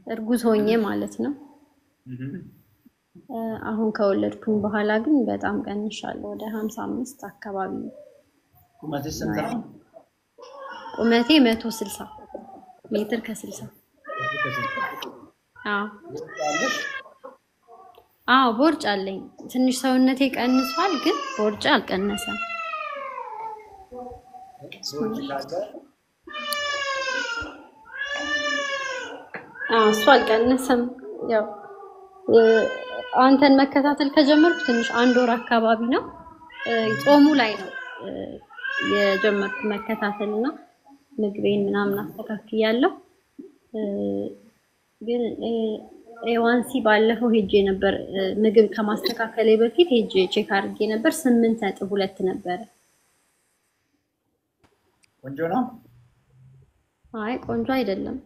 እርጉዝ ሆኜ ማለት ነው። አሁን ከወለድኩኝ በኋላ ግን በጣም ቀንሻለሁ። ወደ 55 አካባቢ ነው። ቁመትሽ ስንት ነው? ቁመቴ 160 ሜትር ከ60። አዎ ቦርጭ አለኝ። ትንሽ ሰውነቴ ቀንሷል፣ ግን ቦርጭ አልቀነሰም። እሱ አልቀነሰም። ያው አንተን መከታተል ከጀመርኩ ትንሽ 1 ወር አካባቢ ነው። ጾሙ ላይ ነው የጀመርኩ መከታተልና ምግቤን ምናምን አስተካክያለሁ። ግን ኤዋንሲ ባለፈው ሄጄ ነበር። ምግብ ከማስተካከሌ በፊት ሄጄ ቼክ አድርጌ ነበር። 8.2 ነበር። ቆንጆ ነው? አይ ቆንጆ አይደለም።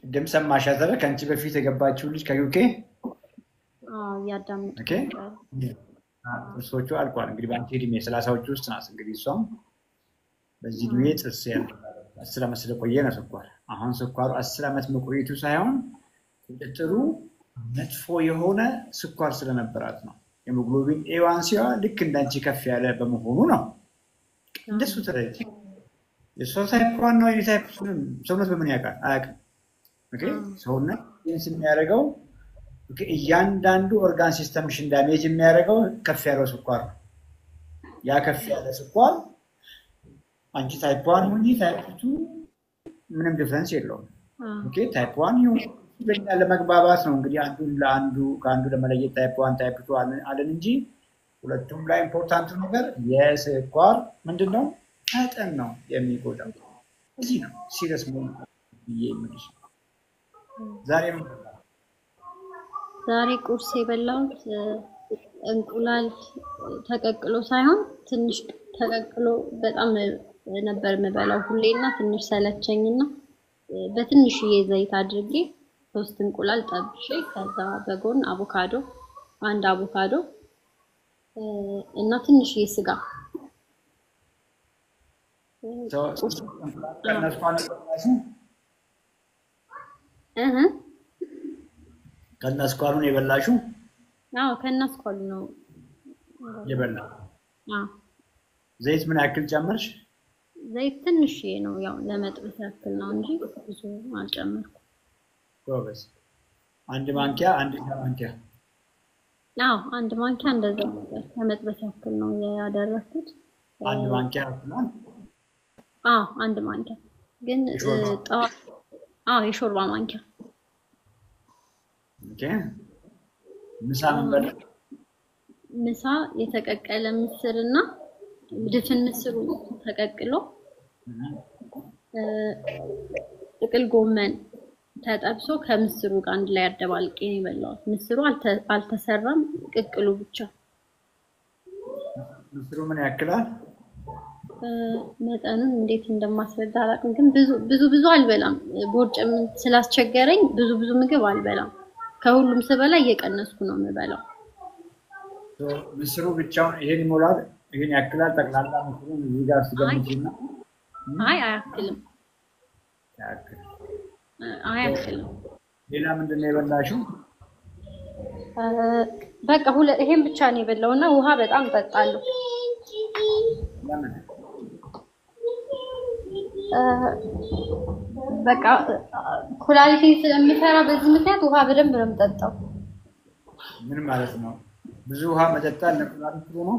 ደም ሰማሽ አይደል? ከአንቺ በፊት የገባችው ልጅ ከዩኬ? ያዳምጥ። ኦኬ እርሶቹ አልቋል። እንግዲህ በአንቺ እድሜ 30ዎቹ ውስጥ ናት። እንግዲህ እሷም በዚህ እድሜ ጥርስ ያለ 10 ዓመት ስለቆየ ነው ስኳር። አሁን ስኳሩ 10 ዓመት መቆየቱ ሳይሆን ቁጥጥሩ መጥፎ የሆነ ስኳር ስለነበራት ነው። ሄሞግሎቢን ኤዋንሲዋ ልክ እንዳንቺ ከፍ ያለ በመሆኑ ነው። እንደሱ ተረጂ የሷ ታይፕ 1 ነው። የታይፕ ሰውነት በምን ያውቃል? አያውቅም። ኦኬ ሰውነት ይህን የሚያደርገው እያንዳንዱ ኦርጋን ሲስተምሽን ዳሜጅ የሚያደርገው ከፍ ያለው ስኳር ነው። ያ ከፍ ያለ ስኳር አንቺ ታይፕ 1 ሁኚ ታይፕ 2 ምንም ዲፈረንስ የለውም። ኦኬ ታይፕ 1 ይሁን ለኛ ለመግባባት ነው እንግዲህ አንዱን ለአንዱ ከአንዱ ለመለየት ታይፕ 1 ታይፕ 2 አለን እንጂ ሁለቱም ላይ ኢምፖርታንቱ ነገር የስኳር ምንድነው መጠን ነው የሚጎዳው። እዚህ ነው ሲሪየስ መሆን ይየምልሽ። ዛሬ ቁርስ የበላሁት እንቁላል ተቀቅሎ ሳይሆን ትንሽ ተቀቅሎ በጣም ነበር የምበላው ሁሌና ትንሽ ሰለቸኝና በትንሽዬ ዘይት አድርጌ 3 እንቁላል ጠብሼ ከዛ በጎን አቮካዶ፣ 1 አቮካዶ እና ትንሽዬ ስጋ ከነስኳሩን የበላሽው? አዎ ከነስኳሩ ነው የበላው። ዘይት ምን ያክል ጨመርሽ? ዘይት ትንሽዬ ነው ያው ለመጥበስ ያክል ነው እንጂ ብዙ አልጨመርኩም። ጎበዝ። 1 ማንኪያ 1 ማንኪያ? አዎ 1 ማንኪያ እንደዛ ነገር ለመጥበስ ያክል ነው ያደረኩት። 1 ማንኪያ ነው? አዎ 1 ማንኪያ ግን የሾርባ ማንኪያ። ኦኬ ምሳ ምን በላ? ምሳ የተቀቀለ ምስርና ድፍን ምስሩ ተቀቅሎ ጥቅል ጎመን ተጠብሶ ከምስሩ ጋር አንድ ላይ አደባልቄ ነው የበላሁት። ምስሩ አልተሰራም፣ ቅቅሉ ብቻ። ምስሩ ምን ያክላል? መጠኑን እንዴት እንደማስረዳ አላውቅም፣ ግን ብዙ አልበላም። ቦርጭም ስላስቸገረኝ ብዙ ምግብ አልበላም። ከሁሉም ስበላ እየቀነስኩ ነው የምበላው። ምስሩ ብቻውን ይሄን ይሞላል? ይሄን ያክላል? ጠቅላላ ምስሩን እዚህ ጋር ሲገምጪና? አይ አያክልም። አያክልም። ሌላ ምንድነው የበላሽው? በቃ ይሄን ብቻ ነው የበላውና ውሃ በጣም እጠጣለሁ። ለምን? በቃ ኩላሊቴ ስለሚሰራ በዚህ ምክንያት ውሃ በደንብ ነው የምጠጣው። ምን ማለት ነው? ብዙ ውሃ መጠጣት ለኩላሊት ጥሩ ነው?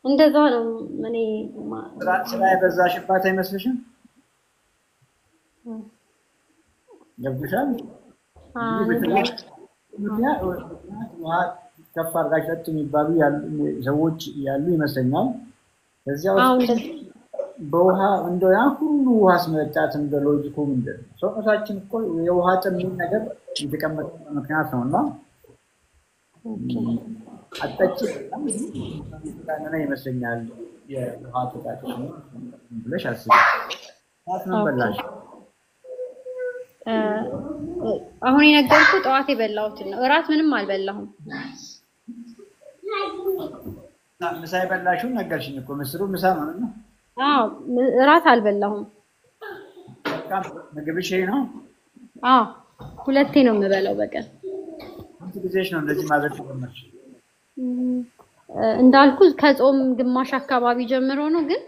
እንደዛ ነው። እኔ ስራ የበዛሽባት አይመስልሽም? ገብቶሻል? ውሃ ከፍ አድርጋሽ ጠጡ የሚባሉ ሰዎች ያሉ ይመስለኛል። በዚያ ውስጥ በውሃ እንደው ያ ሁሉ ውሃ ስመጣት እንደ ሎጂኩ ምንድን ነው? ሰውነታችን እኮ የውሃ ጥም ነገር የተቀመጠ ምክንያት ነውና አጠጭ ታነና ይመስለኛል የውሃ ተጣጣሽ ነው ብለሽ አስቢ። ምን በላሽ? አሁን የነገርኩ ጠዋት የበላሁትን ነው። እራት ምንም አልበላሁም። ምሳ የበላሽውን ነገርሽኝ እኮ ምስሩ ምሳ ማለት ነው። አዎ እራት አልበላሁም። በቃ ምግብሽ ይሄ ነው? አዎ ሁለቴ ነው የምበላው በቀን። ስንት ጊዜሽ ነው እንደዚህ ማድረግ ጀመርሽ? እንዳልኩ ከጾም ግማሽ አካባቢ ጀምሮ ነው። ግን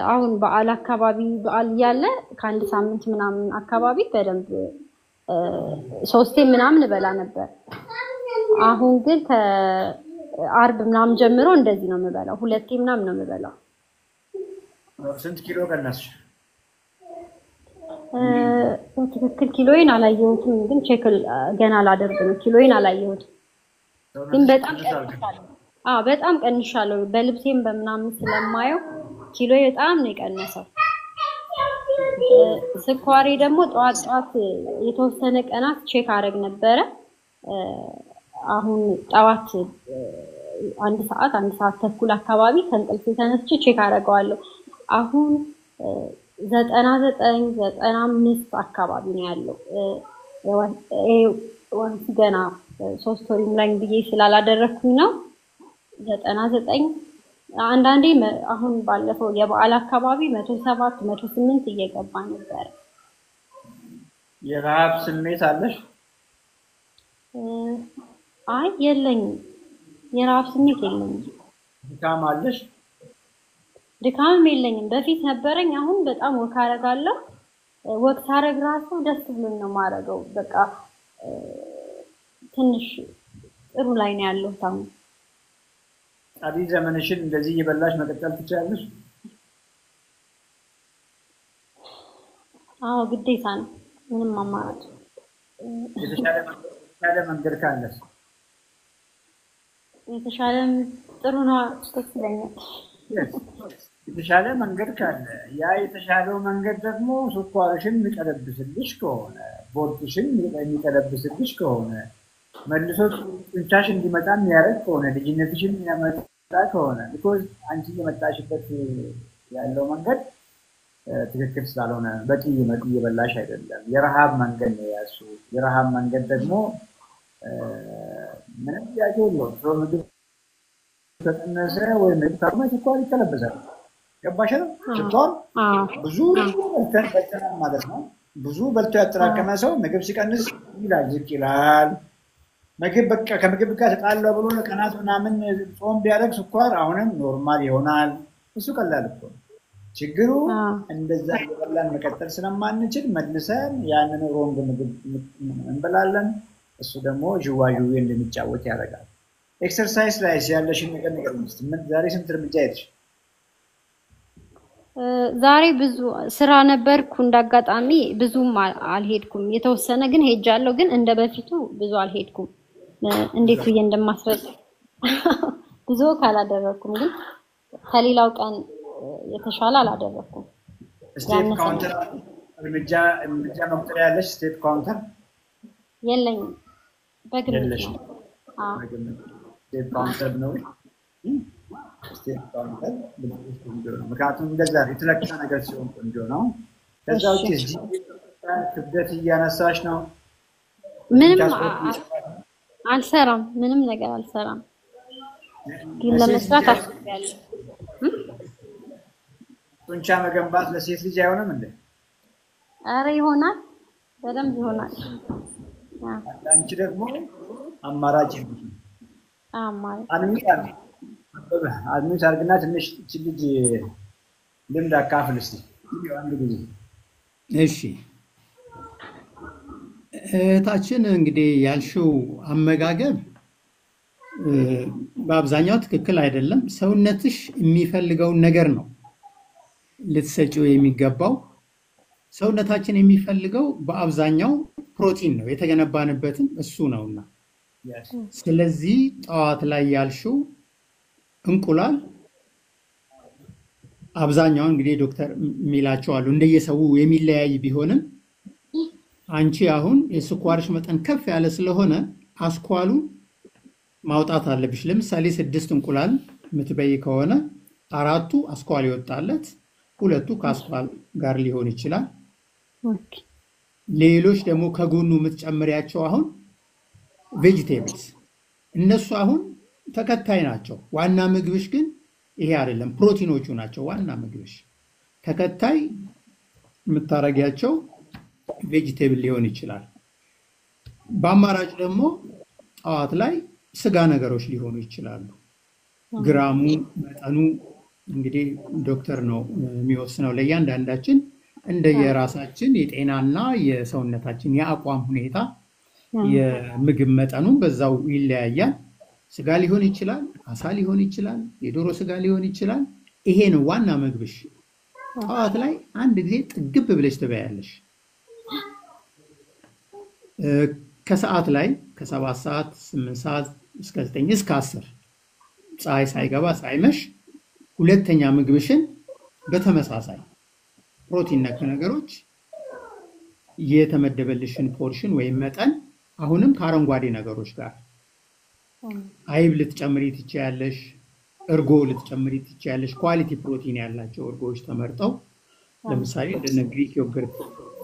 አሁን በዓል አካባቢ በዓል ያለ ከአንድ ሳምንት ምናምን አካባቢ በደንብ 3 ምናምን እበላ ነበር። አሁን ግን ከአርብ ምናምን ጀምሮ እንደዚህ ነው የምበላው። 2 ምናምን ነው የምበላው። ስንት ኪሎ ቀነስሽ? በትክክል ኪሎዬን አላየሁትም፣ ግን ቼክ ገና ላደርግ ነው። ኪሎዬን አላየሁትም፣ ግን በጣም ቀንሻለሁ። በጣም ቀንሻለሁ። በልብሴም በምናምን ስለማየው ኪሎዬ በጣም ነው የቀነሰው። ስኳሬ ደግሞ ጠዋት የተወሰነ ቀናት ቼክ አደረግ ነበረ። አሁን ጠዋት 1 ሰዓት ተኩል አካባቢ ከእንቅልፌ ተነስቼ ቼክ አደርገዋለሁ። አሁን 99-95 አካባቢ ነው ያለው። ወንስ ገና 3 ወር ላይ ብዬ ስላላደረኩኝ ነው 99። አንዳንዴ አሁን ባለፈው የበዓል አካባቢ 107 108 እየገባ ነበር። የረሃብ ስሜት አለሽ? አይ የለኝም፣ የረሃብ ስሜት የለኝም። ድካም አለሽ? ድካም የለኝም። በፊት ነበረኝ። አሁን በጣም ወክ አደርጋለሁ። ወክ ሳደርግ ራሱ ደስ ብሎኝ ነው የማደርገው። በቃ ትንሽ ጥሩ ላይ ነው ያለሁት አሁን። ቀሪ ዘመንሽን እንደዚህ እየበላሽ መቀጠል ትችላለሽ? አዎ ግዴታ ነው፣ ምንም አማራጭ። የተሻለ መንገድ ካለሽ? የተሻለ ጥሩ ነው፣ ደስ ይለኛል። የተሻለ መንገድ ካለ ያ የተሻለው መንገድ ደግሞ ስኳርሽን የሚቀለብስልሽ ከሆነ ቦርጭሽን የሚቀለብስልሽ ከሆነ መልሶ ጡንቻሽ እንዲመጣ የሚያደርግ ከሆነ ልጅነትሽን የሚያመጣ ከሆነ ቢኮዝ አንቺ እየመጣሽበት ያለው መንገድ ትክክል ስላልሆነ በቂ እየበላሽ አይደለም። የረሃብ መንገድ ነው ያሱ። የረሃብ መንገድ ደግሞ ምንም ጥያቄ የለውም። ሰው ምግብ ከተነሰ ወይም ታማ ስኳር ይቀለበሳል። ገባሽ ነው? ስኳር ብዙ በልተን ማለት ነው። ብዙ በልቶ ያጠራቀመ ሰው ምግብ ሲቀንስ ይላል፣ ዝቅ ይላል። ምግብ በቃ ከምግብ ጋር ተጣላው ብሎ ቀናት ምናምን ጾም ቢያደርግ ስኳር አሁንም ኖርማል ይሆናል። እሱ ቀላል እኮ ነው። ችግሩ እንደዛ እየበላን መቀጠል ስለማንችል መልሰን ያንን ሮንግ ምግብ እንበላለን። እሱ ደግሞ ዥዋዥዌ እንደሚጫወት ያደርጋል። ኤክሰርሳይዝ ላይ ያለሽን ነገር ዛሬ ስንት እርምጃ ሄድሽ? ዛሬ ብዙ ስራ ነበርኩ። እንዳጋጣሚ ብዙም አልሄድኩም። የተወሰነ ግን ሄጃለሁ፣ ግን እንደ በፊቱ ብዙ አልሄድኩም። እንዴት ብዬ እንደማስረዳ ብዙ ካላደረኩም፣ ግን ከሌላው ቀን የተሻለ አላደረኩም። ስቴፕ ካውንተር እርምጃ መቁጠሪያ ያለሽ? ስቴፕ ካውንተር የለኝም፣ በግምት ነው። ስቴፕ ካውንተር ነው። ስቴፕ ካውንተር ምክንያቱም እንደዛ የተለቀቀ ነገር ሲሆን ቆንጆ ነው። ከዛ ውጭ ክብደት እያነሳሽ ነው? ምንም አልሰራም፣ ምንም ነገር አልሰራም፣ ግን ለመስራት አስቤያለሁ። ጡንቻ መገንባት ለሴት ልጅ አይሆንም እንዴ? አረ ይሆናል፣ በደንብ ይሆናል። አንቺ ደግሞ አማራጭ አድሚት አድርግና ትንሽ ልጅ ልምድ አካፍል እስኪ አንድ ጊዜ። እሺ እህታችን እንግዲህ ያልሽው አመጋገብ በአብዛኛው ትክክል አይደለም። ሰውነትሽ የሚፈልገውን ነገር ነው ልትሰጪው የሚገባው። ሰውነታችን የሚፈልገው በአብዛኛው ፕሮቲን ነው፣ የተገነባንበትም እሱ ነውና። ስለዚህ ጠዋት ላይ ያልሽው እንቁላል አብዛኛው እንግዲህ ዶክተር የሚላቸው አሉ እንደየሰው የሚለያይ ቢሆንም አንቺ አሁን የስኳርሽ መጠን ከፍ ያለ ስለሆነ አስኳሉ ማውጣት አለብሽ። ለምሳሌ 6 እንቁላል የምትበይ ከሆነ 4ቱ አስኳል ይወጣለት፣ 2ቱ ከአስኳል ጋር ሊሆን ይችላል። ኦኬ ሌሎች ደግሞ ከጎኑ የምትጨምሪያቸው አሁን ቬጂቴብልስ እነሱ አሁን ተከታይ ናቸው። ዋና ምግብሽ ግን ይሄ አይደለም። ፕሮቲኖቹ ናቸው ዋና ምግብሽ። ተከታይ የምታረጊያቸው ቬጂቴብል ሊሆን ይችላል። በአማራጭ ደግሞ ጠዋት ላይ ስጋ ነገሮች ሊሆኑ ይችላሉ። ግራሙ መጠኑ እንግዲህ ዶክተር ነው የሚወስነው ለእያንዳንዳችን እንደየራሳችን የጤናና የሰውነታችን የአቋም ሁኔታ የምግብ መጠኑ በዛው ይለያያል። ስጋ ሊሆን ይችላል፣ አሳ ሊሆን ይችላል፣ የዶሮ ስጋ ሊሆን ይችላል። ይሄ ነው ዋና ምግብሽ። ጠዋት ላይ አንድ ጊዜ ጥግብ ብለሽ ትበያለሽ። ከሰዓት ላይ ከ7 ሰዓት 8 ሰዓት እስከ 9 እስከ 10 ፀሐይ ሳይገባ ሳይመሽ ሁለተኛ ምግብሽን በተመሳሳይ ፕሮቲን ነክ ነገሮች የተመደበልሽን ፖርሽን ወይም መጠን አሁንም ከአረንጓዴ ነገሮች ጋር አይብ ልትጨምሪ ትችያለሽ፣ እርጎ ልትጨምሪ ትችያለሽ። ኳሊቲ ፕሮቲን ያላቸው እርጎዎች ተመርጠው ለምሳሌ እንደነ ግሪክ ዮገርት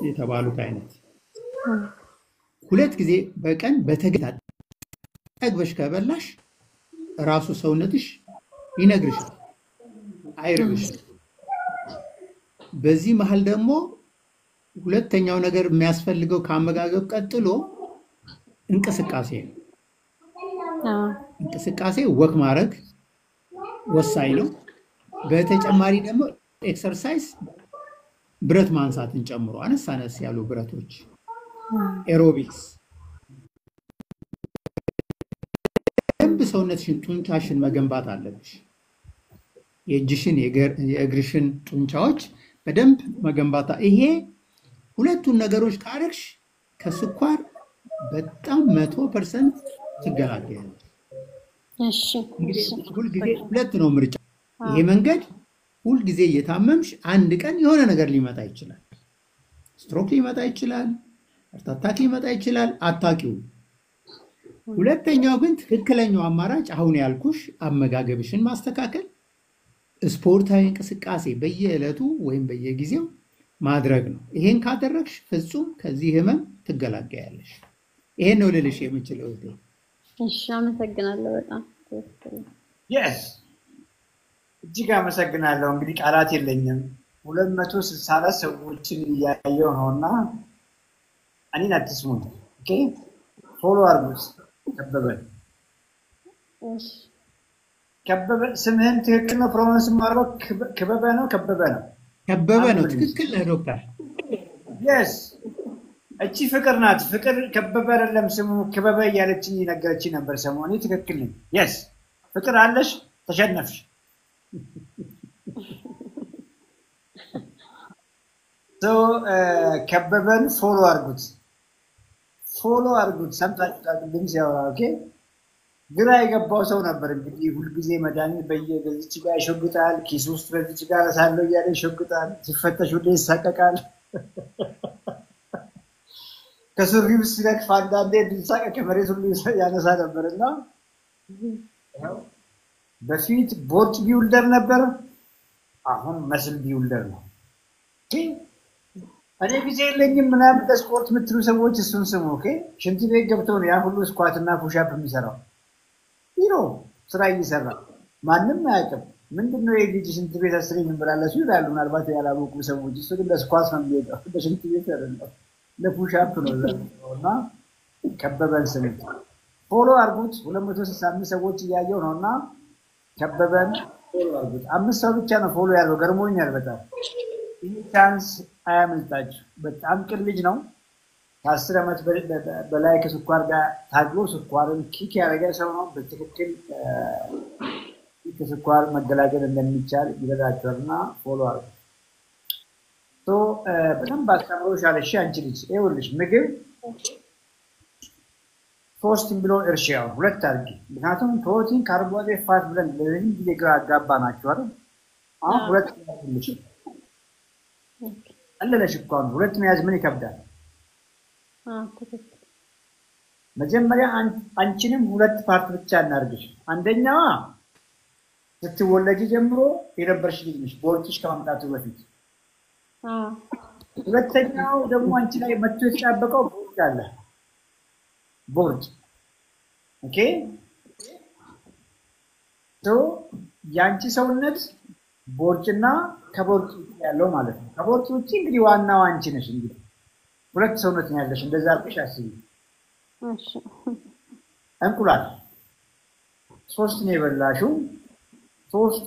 የተባሉት አይነት 2 ጊዜ በቀን በተገታታይ ጠግበሽ ከበላሽ ራሱ ሰውነትሽ ይነግርሻል፣ አይርብሽም። በዚህ መሃል ደግሞ ሁለተኛው ነገር የሚያስፈልገው ከአመጋገብ ቀጥሎ እንቅስቃሴ ነው። እንቅስቃሴ ወክ ማድረግ ወሳኝ ነው። በተጨማሪ ደግሞ ኤክሰርሳይዝ ብረት ማንሳትን ጨምሮ አነስ አነስ ያሉ ብረቶች ኤሮቢክስ ደንብ ሰውነትሽን ጡንቻሽን መገንባት አለብሽ። የእጅሽን የእግርሽን ጡንቻዎች በደንብ መገንባት። ይሄ ሁለቱን ነገሮች ካረግሽ ከስኳር በጣም 100% ትገላገያለሽ። እሺ እንግዲህ ሁልጊዜ ሁለት ነው ምርጫ። ይሄ መንገድ ሁልጊዜ እየታመምሽ አንድ ቀን የሆነ ነገር ሊመጣ ይችላል። ስትሮክ ሊመጣ ይችላል፣ አታክ ሊመጣ ይችላል፣ አታቂው። ሁለተኛው ግን ትክክለኛው አማራጭ አሁን ያልኩሽ አመጋገብሽን ማስተካከል፣ ስፖርታዊ እንቅስቃሴ በየዕለቱ ወይም በየጊዜው ማድረግ ነው። ይሄን ካደረግሽ ፍጹም ከዚህ ህመም ትገላገያለሽ። ይሄን ነው ልልሽ የምችለው። እሺ አመሰግናለሁ በጣም yes እጅግ አመሰግናለሁ። እንግዲህ ቃላት የለኝም። 264 ሰዎችን እያየሁ ነውና እኔን አትስሙኝ። ኦኬ ፎሎ አድርጉት። እሺ ከበበ ስምህን ትክክል ነው? ፕሮናንስ ማድረግ ከበበ ነው? ከበበ ነው? ከበበ ነው። ትክክል ነው ዶክተር። yes እቺ ፍቅር ናት። ፍቅር ከበበ አይደለም ስሙ፣ ከበበ እያለችኝ ነገረችኝ ነበር ሰሞኑን። እኔ ትክክል ነኝ። yes ፍቅር አለሽ፣ ተሸነፍሽ። ከበበን ፎሎ አድርጉት፣ ፎሎ አድርጉት። ሰምታችኋል ድምፅ ያወራ። ኦኬ ግራ የገባው ሰው ነበር እንግዲህ ሁልጊዜ መድኃኒት በየገዝች ጋር ይሾግጣል፣ ኪስ ውስጥ በዚች ጋር ሳለው እያለ ይሾግጣል፣ ሲፈተሽ ሁሌ ይሳቀቃል። ከሱሪ ውስጥ ሲነክፍ አንዳንዴ ድንሳቀ ከመሬት ሁሉ ያነሳ ነበርና በፊት ቦርጭ ቢውልደር ነበር፣ አሁን መስል ቢውልደር ነው። እኔ ጊዜ የለኝም ምናምን ለስፖርት የምትሉ ሰዎች እሱን ስሙ። ኦኬ ሽንት ቤት ገብቶ ነው ያ ሁሉ ስኳትና ፑሻፕ የሚሰራው። ቢሮ ስራ እየሰራ ማንም አያውቅም። ምንድነው የልጅ ሽንት ቤት አስረኝ እንበላለሱ ይላሉ ምናልባት ያላወቁ ሰዎች። እሱ ግን ለስኳት ነው የሚሄደው፣ ለሽንት ቤት አይደለም፣ ለፑሻፕ ነው። እና ከበበን ስሙት፣ ፎሎ አድርጉት። 265 ሰዎች እያየው ነውና ከበበን ፎሎ አድርጉት። 5 ሰው ብቻ ነው ፎሎ ያለው፣ ገርሞኛል በጣም። ይህ ቻንስ አያመልጣችሁ። በጣም ቅን ልጅ ነው። ከ10 ዓመት በላይ ከስኳር ጋር ታግሎ ስኳርን ኪክ ያደረገ ሰው ነው። በትክክል ከስኳር መገላገል እንደሚቻል ይረዳችኋልና ፎሎ አድርጉት። በደንብ አስተምሮሻል። እሺ አንቺ ልጅ ይኸውልሽ ምግብ 3 ብሎ እርሻው 2 አድርጊ። ምክንያቱም ፕሮቲን፣ ካርቦሃይድሬት፣ ፋት ብለን ለዚህ ጊዜ ግራ አጋባ ናቸው አይደል? አሁን 2 ያድርግልሽ። አለለሽ እኮ 2 መያዝ ምን ይከብዳል? መጀመሪያ አንቺንም ሁለት ፓርት ብቻ እናርግሽ። አንደኛዋ ስትወለጂ ጀምሮ የነበርሽ ልጅ ነሽ ቦርጭሽ ከማምጣቱ በፊት። ሁለተኛው ደግሞ አንቺ ላይ መጥቶ የተጣበቀው ቦርጭ አለ። ቦርጭ ኦኬ። ያንቺ ሰውነት ቦርጭና ከቦርጭ ያለው ማለት ነው። ከቦርጭ ውጪ እንግዲህ ዋናው አንቺ ነሽ። እንግዲህ ሁለት ሰውነት ነው ያለሽ። እንደዛ አድርገሽ አስቢ። እሺ እንቁላል 3 ነው የበላሽው። 3ቱ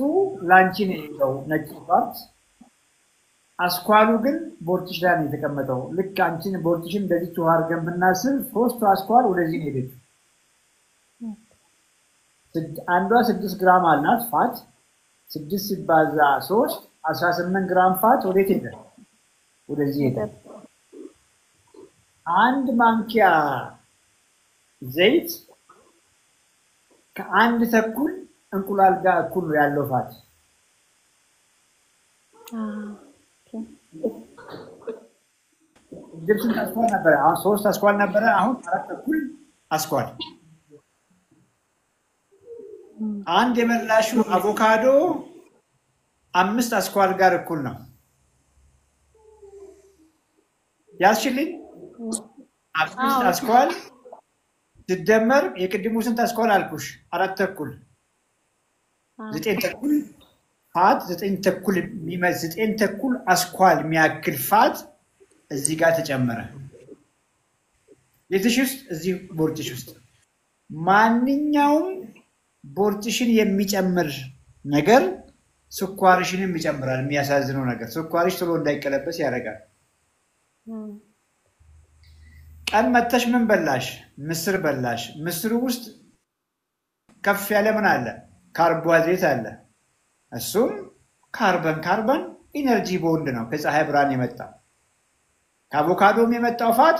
ላንቺ ነው የሄደው ነጭ ፓርት። አስኳሉ ግን ቦርጭሽ ላይ ነው የተቀመጠው። ልክ አንቺን ቦርጭሽን እንደዚህ ውሃ አድርገን ብናስብ 3ቱ አስኳል ወደዚህ ነው የሄደው። አንዷ 6 ግራም አላት ፋት። 6 ሲባዛ 3 18 ግራም ፋት ወዴት ሄደ? ወደዚህ ሄደ። አንድ ማንኪያ ዘይት ከአንድ ተኩል እንቁላል ጋር እኩል ነው ያለው ፋት። ድብስን አስኳል ነበር። አሁን 3 አስኳል ነበር። አሁን 4 ተኩል አስኳል። አንድ የበላሽው አቮካዶ 5 አስኳል ጋር እኩል ነው። ያስችልኝ 5 አስኳል ሲደመር የቅድሙ ስንት አስኳል አልኩሽ? 4 ተኩል 9 ተኩል ፋት 9 ተኩል የሚመዝ 9 ተኩል አስኳል የሚያክል ፋት እዚህ ጋር ተጨመረ። የትሽ ውስጥ እዚህ ቦርጭሽ ውስጥ ማንኛውም ቦርጭሽን የሚጨምር ነገር ስኳርሽንም ይጨምራል። የሚያሳዝነው ነገር ስኳርሽ ቶሎ እንዳይቀለበስ ያደርጋል። ቀን መተሽ ምን በላሽ? ምስር በላሽ። ምስሩ ውስጥ ከፍ ያለ ምን አለ? ካርቦሃይድሬት አለ። እሱም ካርበን ኢነርጂ ቦንድ ነው፣ ከፀሐይ ብርሃን የመጣ። ከአቮካዶም የመጣው ፋት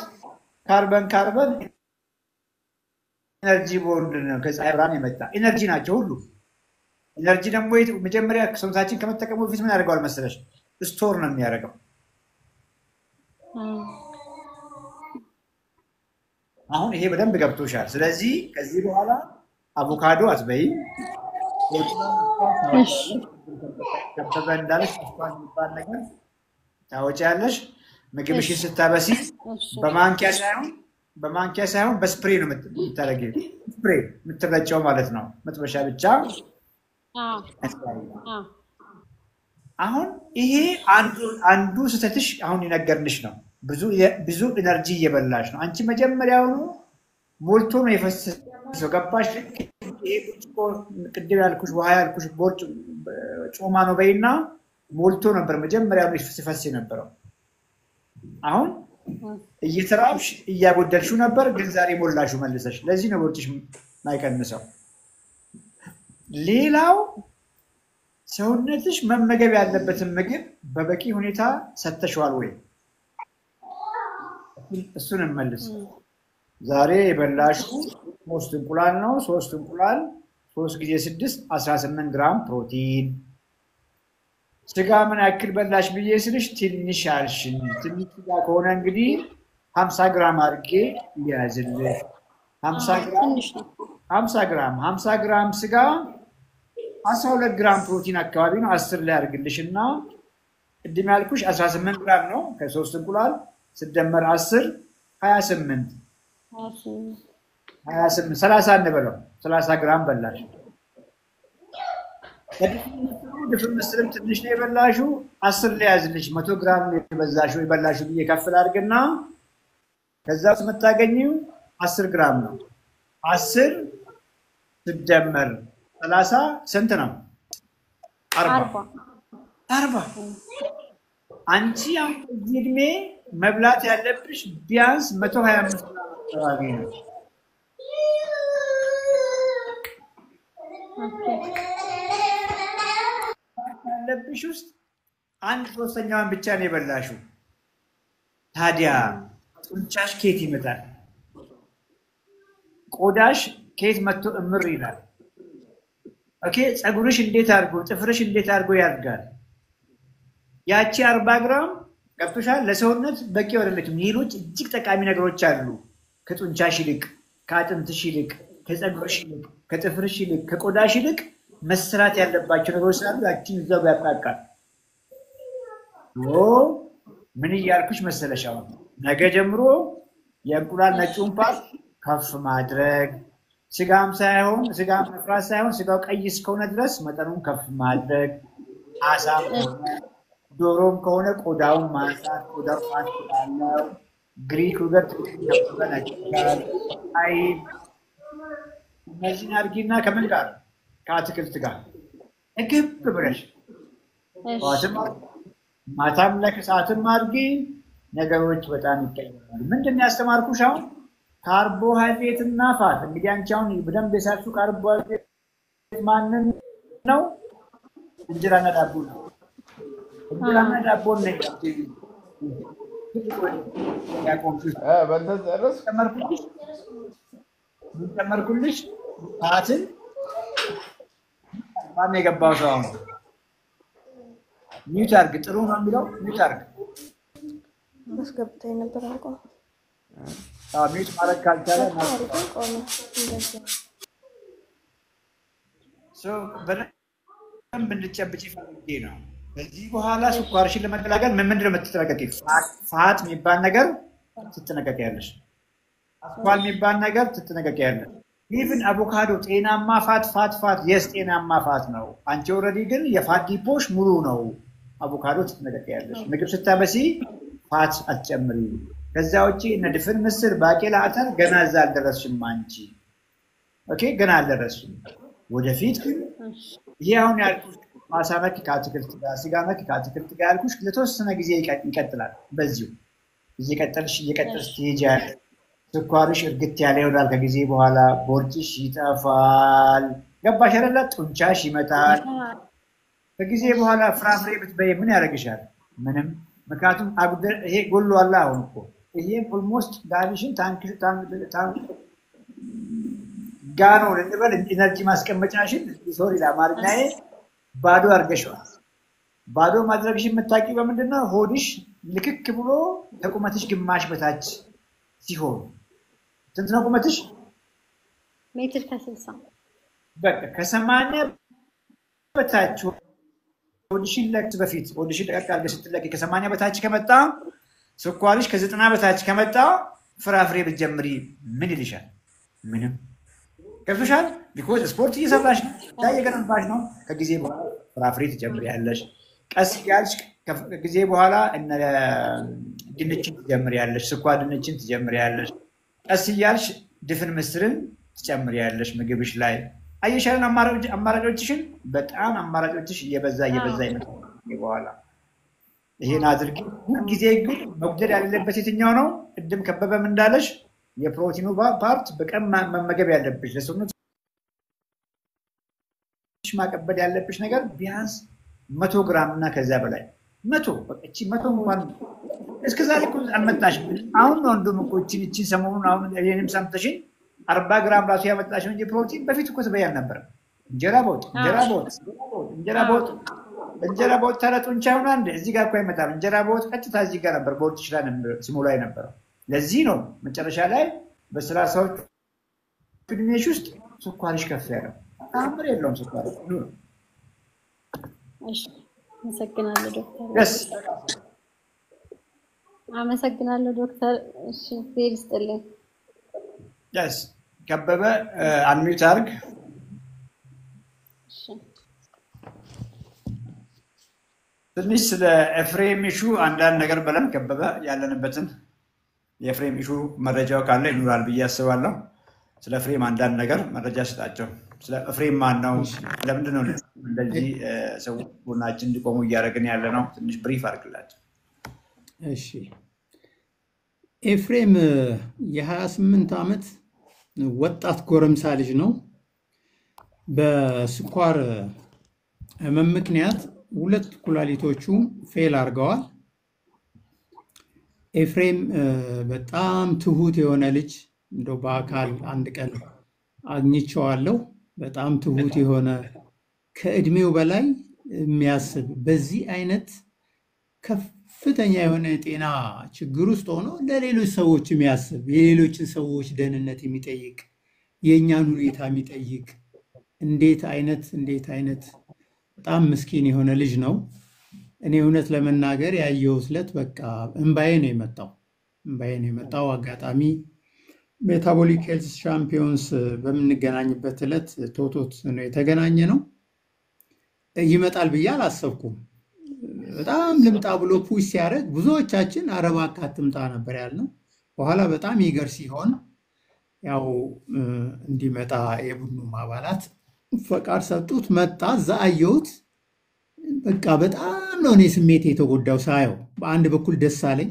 ካርበን ኢነርጂ ቦንድ ነው፣ ከፀሐይ ብርሃን የመጣ ኢነርጂ ናቸው ሁሉ። ኢነርጂ ደግሞ መጀመሪያ ሰውነታችን ከመጠቀሙ በፊት ምን ያደርገዋል መሰለሽ? ስቶር ነው የሚያደርገው። አሁን ይሄ በደንብ ገብቶሻል። ስለዚህ ከዚህ በኋላ አቮካዶ አትበይም። ከበበ እንዳለሽ ስኳር የሚባል ነገር ታወጪያለሽ። ምግብሽን ስታበሲ በማንኪያ ሳይሆን በስፕሬ ነው የምታደርጊው። ስፕሬ የምትረጨው ማለት ነው። መጥበሻ ብቻ። አሁን ይሄ አንዱ ስህተትሽ አሁን የነገርንሽ ነው። ብዙ ኢነርጂ እየበላሽ ነው። አንቺ መጀመሪያውኑ ሞልቶ ነው የፈሰሰው። ገባሽ? ይሄ ብርጭቆ ቅድም ያልኩሽ ውሃ ያልኩሽ ቦርጭ ጮማ ነው በይና ሞልቶ ነበር መጀመሪያውኑ ሲፈስ የነበረው። አሁን እየተራብሽ እያጎደልሽው ነበር፣ ግን ዛሬ ሞላሽው መልሰሽ። ለዚህ ነው ቦርጭሽ ማይቀንሰው። ሌላው ሰውነትሽ መመገብ ያለበትን ምግብ በበቂ ሁኔታ ሰተሽዋል ወይ? እሱን እንመልስ። ዛሬ የበላሽው 3 እንቁላል ነው። 3 እንቁላል 3 ጊዜ 6 18 ግራም ፕሮቲን። ስጋ ምን ያክል በላሽ ብዬ ስልሽ ትንሽ አልሽኝ። ትንሽ ስጋ ከሆነ እንግዲህ 50 ግራም አድርጌ ያዝልሽ። 50 ግራም ስጋ 12 ግራም ፕሮቲን አካባቢ ነው። 10 ላይ አድርግልሽና ቅድም ያልኩሽ 18 ግራም ነው። ከ3 እንቁላል ሲደመር 10 28 30 እንበለው። 30 ግራም በላሽ። ድፍን ምስርም ትንሽ ነው የበላሽው። 10 ላይ ያዝልሽ። 100 ግራም የበዛሽው የበላሽው ብዬ ከፍል አድርግና ከዛ ውስጥ የምታገኘው 10 ግራም ነው። 10 ሲደመር 30 ስንት ነው? 40። አንቺ አሁን በዚህ ዕድሜ መብላት ያለብሽ ቢያንስ 125 አካባቢ ነው። ያለብሽ ውስጥ 1/3ኛዋን ብቻ ነው የበላሽው። ታዲያ ጡንቻሽ ከየት ይመጣል? ቆዳሽ ከየት መጥቶ እምር ይላል? ኦኬ፣ ፀጉርሽ እንዴት አድርጎ ጥፍርሽ እንዴት አድርጎ ያድጋል? ያቺ 40 ግራም ገብቶሻል። ለሰውነት በቂ አይደለችም። ሌሎች እጅግ ጠቃሚ ነገሮች አሉ ከጡንቻሽ ይልቅ። ከአጥንትሽ ይልቅ ከፀጉርሽ ይልቅ ከጥፍርሽ ይልቅ ከቆዳሽ ይልቅ መስራት ያለባቸው ነገሮች ስላሉ ያችን እዛው ያጣቃል። ምን እያልኩሽ መሰለሽ? አሁን ነገ ጀምሮ የእንቁላል ነጩን ፓርት ከፍ ማድረግ ስጋም መፍራት ሳይሆን ስጋው ቀይ እስከሆነ ድረስ መጠኑን ከፍ ማድረግ፣ አሳም ከሆነ ዶሮም ከሆነ ቆዳውን ማንሳት፣ ቆዳው ፋት ያለው ግሪክ ዮገርት ነጭጋር አይብ እነዚህን አድርጊና ከምን ጋር ከአትክልት ጋር እግብ ብለሽ ማታም ላይ ከሰዓትም አድርጊ። ነገሮች በጣም ይቀየራሉ። ምንድን ነው ያስተማርኩሽ አሁን? ካርቦሃይድሬት እና ፋት። እንግዲህ አንቺ አሁን በደንብ የሳችሁ ካርቦሃይድሬት ማንን ነው? እንጀራና ዳቦ ነው። እንጀራና ዳቦ ነው ጨመርኩልሽ። ፋትን ማን የገባው ሰው አሁን ሚውት አድርግ። ጥሩ ነው የሚለው ሚውት አድርግ። አስገብተኝ ነበር አልቆ ሚውት ማድረግ ካልቻለ በደንብ እንድትጨብጪ ፈልጌ ነው። ከዚህ በኋላ ስኳርሽን ለመቀላቀል ምንድን ነው የምትጠነቀቂው? ፋት የሚባል ነገር ትጠነቀቂያለሽ። አስኳል የሚባል ነገር ትጠነቀቂያለሽ። ኢቭን አቮካዶ ጤናማ ፋት የስ ጤናማ ፋት ነው። አንቺ ኦልሬዲ ግን የፋት ዲፖሽ ሙሉ ነው። አቮካዶ ትጠነቀቂያለሽ። ምግብ ስታበሲ ፋት አትጨምሪ። ከዛ ውጪ እነ ድፍን ምስር፣ ባቄላ፣ አተር ገና እዛ አልደረስሽም አንቺ። ኦኬ ገና አልደረስሽም። ወደፊት ግን ይሄ አሁን ያልኩሽ ማሳ ነክ ከአትክልት ጋር ስጋ ነክ ከአትክልት ጋር ያልኩሽ ለተወሰነ ጊዜ ይቀጥላል። በዚሁ እየቀጠልሽ ትሄጃለሽ። ስኳርሽ እርግት ያለ ይሆናል። ከጊዜ በኋላ ቦርጭሽ ይጠፋል። ገባሽ አይደለ? ጡንቻሽ ይመጣል። ከጊዜ በኋላ ፍራፍሬ ብትበይ ምን ያደርግሻል? ምንም። ምክንያቱም ይሄ ጎሎ አለ። አሁን እኮ ይሄም ኦልሞስት ጋሪሽን ጋኖ ልንበል ኢነርጂ ማስቀመጫሽን ሶሪ ለአማርኛዬ ባዶ አድርገሽዋል። ባዶ ማድረግሽ የምታውቂው በምንድን ነው? ሆድሽ ልክክ ብሎ ከቁመትሽ ግማሽ በታች ሲሆን ስንት ነው ቁመትሽ? ሜትር ከ60 በቃ ከ80 በታች ሆድሽን ለክት በፊት ሆድሽን ለቀቅ አድርገሽ ስትለቂ ከ80 በታች ከመጣ ስኳርሽ ከ90 በታች ከመጣ ፍራፍሬ ብትጀምሪ ምን ይልሻል? ምንም። ገብቶሻል? ቢኮዝ ስፖርት እየሰራሽ ነው፣ እየገነባሽ ነው። ከጊዜ በኋላ ፍራፍሬ ትጀምሪያለሽ። ቀስ እያልሽ ከጊዜ በኋላ ድንችን ትጀምሪያለሽ፣ ስኳር ድንችን ትጀምሪያለሽ። ቀስ እያልሽ ድፍን ምስርን ትጨምሪያለሽ ምግብሽ ላይ። አየሻለን አማራጮችሽን። በጣም አማራጮችሽ እየበዛ ይመጣል በኋላ። ይሄን አድርጊ። ጊዜ ግን መጉደል ያለበት የትኛው ነው? ቅድም ከበበም እንዳለሽ የፕሮቲኑ ፓርት በቀን መመገብ ያለብሽ፣ ለሰውነትሽ ማቀበል ያለብሽ ነገር ቢያንስ 100 ግራም እና ከዛ በላይ 100 በቃ እቺ 100 እንኳን እስከዛሬ እኮ አልመጣሽም። አሁን ነው እንደውም እኮ እቺን ሰሞኑን አሁን እኔንም ሰምተሽኝ 40 ግራም ራሱ ያመጣሽው እንጂ ፕሮቲን በፊት እኮ ትበይ አልነበረም። እንጀራ በወጥ ታዲያ ጡንቻ ይሆናል እንደ እዚህ ጋር እኮ አይመጣም። እንጀራ በወጥ ቀጥታ እዚህ ጋር ነበር በወጥሽ ላይ ሲሞላ የነበረው። ለዚህ ነው መጨረሻ ላይ በ30ዎቹ ዕድሜሽ ውስጥ ስኳርሽ ከፍ ያለው። ታምር የለውም ስኳር ሁሉ ነው። እሺ አመሰግናለሁ ዶክተር። አመሰግናለሁ ዶክተር። እሺ ፌል ስጥልኝ። ያስ ከበበ አንሚዩት አድርግ። እሺ ትንሽ ስለ ኤፍሬም ኢሹ አንዳንድ ነገር በለም ከበበ ያለንበትን የኤፍሬም ኢሹ መረጃው ካለ ይኖራል ብዬ አስባለሁ። ስለ ኤፍሬም አንዳንድ ነገር መረጃ ስጣቸው። ስለ ኤፍሬም ማን ነው? ለምንድን ነው እንደዚህ ሰዎች ጎናችን እንዲቆሙ እያደረግን ያለ ነው? ትንሽ ብሪፍ አድርግላቸው። እሺ ኤፍሬም የ28 ዓመት ወጣት ጎረምሳ ልጅ ነው። በስኳር ህመም ምክንያት 2 ኩላሊቶቹ ፌል አድርገዋል። ኤፍሬም በጣም ትሁት የሆነ ልጅ እንደው በአካል አንድ ቀን አግኝቼዋለሁ። በጣም ትሁት የሆነ ከእድሜው በላይ የሚያስብ በዚህ አይነት ከፍ ከፍተኛ የሆነ የጤና ችግር ውስጥ ሆኖ ለሌሎች ሰዎች የሚያስብ የሌሎችን ሰዎች ደህንነት የሚጠይቅ የእኛን ሁኔታ የሚጠይቅ እንዴት አይነት በጣም ምስኪን የሆነ ልጅ ነው። እኔ እውነት ለመናገር ያየሁት ዕለት በቃ እንባዬ ነው የመጣው። አጋጣሚ ሜታቦሊክ ሄልዝ ቻምፒዮንስ በምንገናኝበት ዕለት ቶቶት ነው የተገናኘ ነው። ይመጣል ብዬ አላሰብኩም። በጣም ልምጣ ብሎ ፑሽ ሲያደርግ ብዙዎቻችን አረባ አትምጣ ነበር ያልነው። በኋላ በጣም ይገር ሲሆን ያው እንዲመጣ የቡድኑ አባላት ፈቃድ ሰጡት። መጣ። እዛ አየሁት። በቃ በጣም ነው እኔ ስሜት የተጎዳው ሳየው። በአንድ በኩል ደስ አለኝ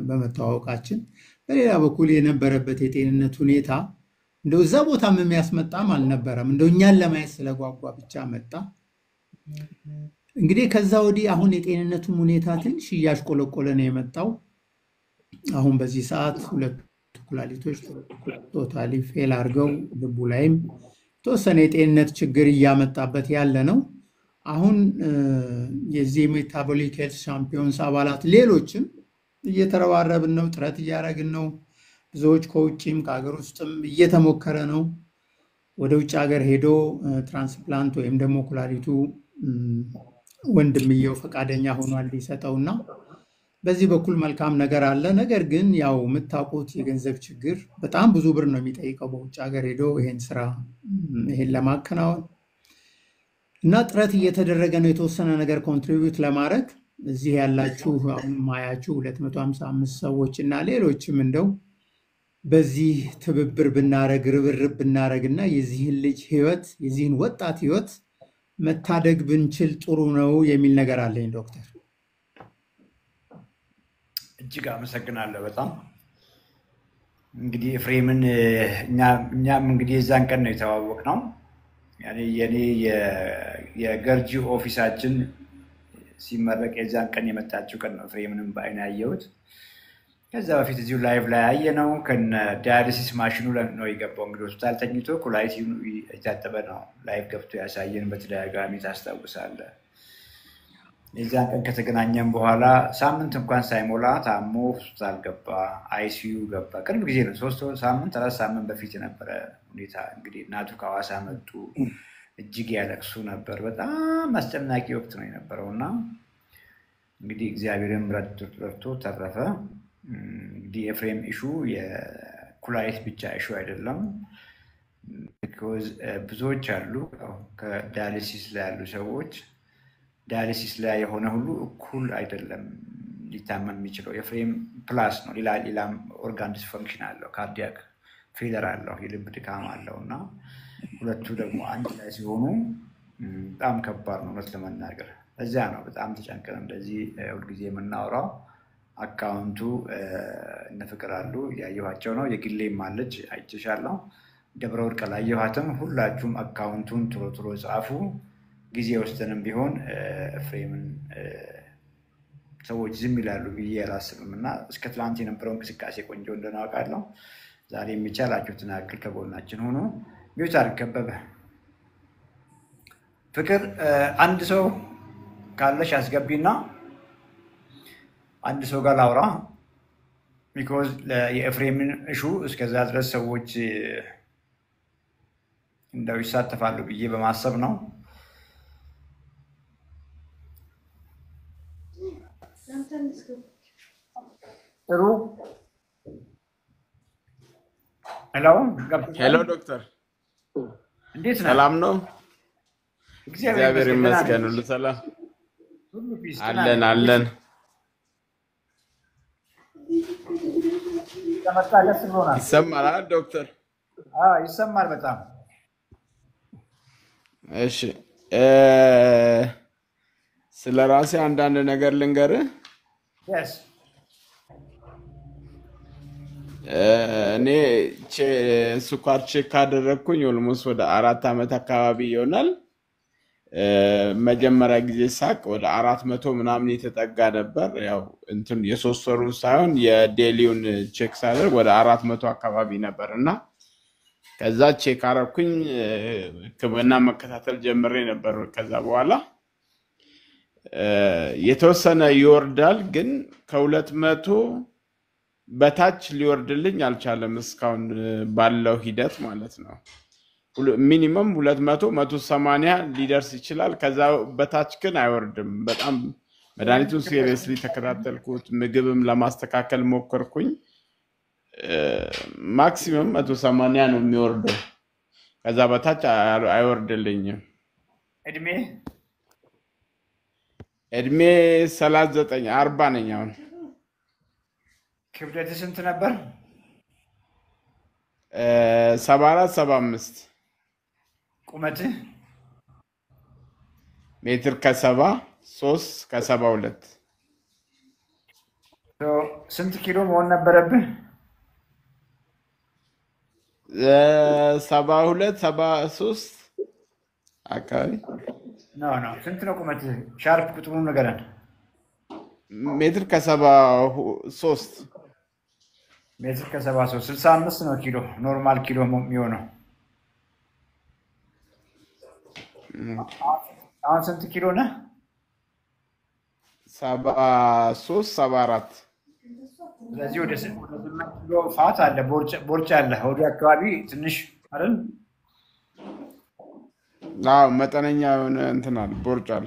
በመተዋወቃችን፣ በሌላ በኩል የነበረበት የጤንነት ሁኔታ እንደው እዛ ቦታም የሚያስመጣም አልነበረም። እንደው እኛን ለማየት ስለጓጓ ብቻ መጣ። እንግዲህ ከዛ ወዲህ አሁን የጤንነቱም ሁኔታ ትንሽ እያሽቆለቆለ ነው የመጣው። አሁን በዚህ ሰዓት ሁለት ኩላሊቶች ቶታሊ ፌል አድርገው ልቡ ላይም ተወሰነ የጤንነት ችግር እያመጣበት ያለ ነው። አሁን የዚህ ሜታቦሊክ ሄልዝ ቻምፒዮንስ አባላት ሌሎችም እየተረባረብን ነው፣ ጥረት እያደረግን ነው። ብዙዎች ከውጭም ከሀገር ውስጥም እየተሞከረ ነው። ወደ ውጭ ሀገር ሄዶ ትራንስፕላንት ወይም ደግሞ ኩላሊቱ ወንድምየው ፈቃደኛ ሆኗል ሊሰጠውና በዚህ በኩል መልካም ነገር አለ። ነገር ግን ያው የምታውቁት የገንዘብ ችግር በጣም ብዙ ብር ነው የሚጠይቀው በውጭ ሀገር ሄዶ ይሄን ለማከናወን እና ጥረት እየተደረገ ነው የተወሰነ ነገር ኮንትሪቢዩት ለማድረግ። እዚህ ያላችሁ አሁን ማያችሁ 255 ሰዎች እና ሌሎችም እንደው በዚህ ትብብር ብናረግ ርብርብ ብናረግና የዚህን ልጅ ህይወት የዚህን ወጣት ህይወት መታደግ ብንችል ጥሩ ነው የሚል ነገር አለኝ። ዶክተር እጅግ አመሰግናለሁ በጣም። እንግዲህ ኤፍሬምን እኛም እንግዲህ የዛን ቀን ነው የተዋወቅነው። የኔ የገርጂ ኦፊሳችን ሲመረቅ የዛን ቀን የመጣችው ቀን ነው ኤፍሬምንም በአይን ያየሁት። ከዛ በፊት እዚሁ ላይቭ ላይ ያየነው ከነ ዳያሊሲስ ማሽኑ ነው የገባው። እንግዲህ ሆስፒታል ተኝቶ ኩላሊት የታጠበ ነው ላይቭ ገብቶ ያሳየን በተደጋጋሚ ታስታውሳለህ። የዛን ቀን ከተገናኘን በኋላ ሳምንት እንኳን ሳይሞላ ታሞ ሆስፒታል ገባ፣ አይሲዩ ገባ። ቅርብ ጊዜ ነው፣ 3 ሳምንት 4 ሳምንት በፊት የነበረ ሁኔታ። እንግዲህ እናቱ ከሐዋሳ መጡ፣ እጅግ ያለቅሱ ነበር። በጣም አስጨናቂ ወቅት ነው የነበረውና እንግዲህ እግዚአብሔርን ረድቶ ተረፈ። እንግዲህ ኤፍሬም ኢሹ የኩላሊት ብቻ ኢሹ አይደለም። ቢኮዝ ብዙዎች አሉ ከዳያሊሲስ ላይ ያሉ ሰዎች ዳያሊሲስ ላይ የሆነ ሁሉ እኩል አይደለም ሊታመም የሚችለው። ኤፍሬም ፕላስ ነው፣ ሌላም ኦርጋን ዲስፈንክሽን አለው፣ ካርዲያክ ፌለር አለው፣ የልብ ድካም አለው እና ሁለቱ ደግሞ አንድ ላይ ሲሆኑ በጣም ከባድ ነው እውነት ለመናገር። እዚያ ነው በጣም ተጨንቀን እንደዚህ ሁልጊዜ የምናወራው። አካውንቱ እነ ፍቅር አሉ ያየኋቸው ነው፣ የግሌም አለች አይቼሻለሁ። ደብረ ወርቅ ላይ ያየኋትም። ሁላችሁም አካውንቱን ቶሎ ጻፉ። ጊዜ ወስደንም ቢሆን ኤፍሬምን ሰዎች ዝም ይላሉ ብዬ አላስብም እና እስከ ትላንት የነበረው እንቅስቃሴ ቆንጆ እንደሆነ አውቃለሁ። ዛሬ የሚቻላችሁትን ያክል ከጎናችን ሆኖ ሚውት አድርግ ከበበ። ፍቅር አንድ ሰው ካለሽ አስገቢና አንድ ሰው ጋር ላውራ። ቢኮዝ የኤፍሬምን እሹ እስከዛ ድረስ ሰዎች እንደው ይሳተፋሉ ብዬ በማሰብ ነው። ጥሩ። ሄሎ ዶክተር፣ እንዴት ነህ? ሰላም ነው? እግዚአብሔር ይመስገን፣ ሁሉ ሰላም አለን። ይሰማል ዶክተር? ይሰማል በጣም። እሺ፣ ስለ ራሴ አንዳንድ ነገር ልንገርህ። እኔ ስኳር ቼክ ካደረግኩኝ ኦልሞስት ወደ 4 ዓመት አካባቢ ይሆናል። መጀመሪያ ጊዜ ሳቅ ወደ 400 ምናምን የተጠጋ ነበር። ያው እንትን የ3 ወሩ ሳይሆን የዴሊውን ቼክ ሳደርግ ወደ 400 አካባቢ ነበር እና ከዛ ቼክ አረኩኝ። ሕክምና መከታተል ጀምሬ ነበር። ከዛ በኋላ የተወሰነ ይወርዳል ግን ከ200 በታች ሊወርድልኝ አልቻለም እስካሁን ባለው ሂደት ማለት ነው። ሚኒመም 200 180 ሊደርስ ይችላል። ከዛ በታች ግን አይወርድም። በጣም መድኃኒቱን ሲሪየስሊ ተከታተልኩት። ምግብም ለማስተካከል ሞከርኩኝ። ማክሲመም 180 ነው የሚወርደው። ከዛ በታች አይወርድልኝም። እድሜ 39 40 ነኝ አሁን። ክብደት ስንት ነበር? 74 75። ቁመትህ? ሜትር ከ73 ከ72። ስንት ኪሎ መሆን ነበረብህ? 72 73 አካባቢ። ስንት ነው ቁመትህ? ሻርፕ ቁጥሩን ንገረን። ሜትር ከ73 ሜትር ከ73 65 ነው ኪሎ ኖርማል ኪሎ የሚሆነው። አሁን ስንት ኪሎ ነህ? 73 74። ስለዚህ ወደ 8 ኪሎ ፋት አለ፣ ቦርጭ አለ ወደ አካባቢ ትንሽ አይደል? መጠነኛ የሆነ እንትን አለ፣ ቦርጭ አለ።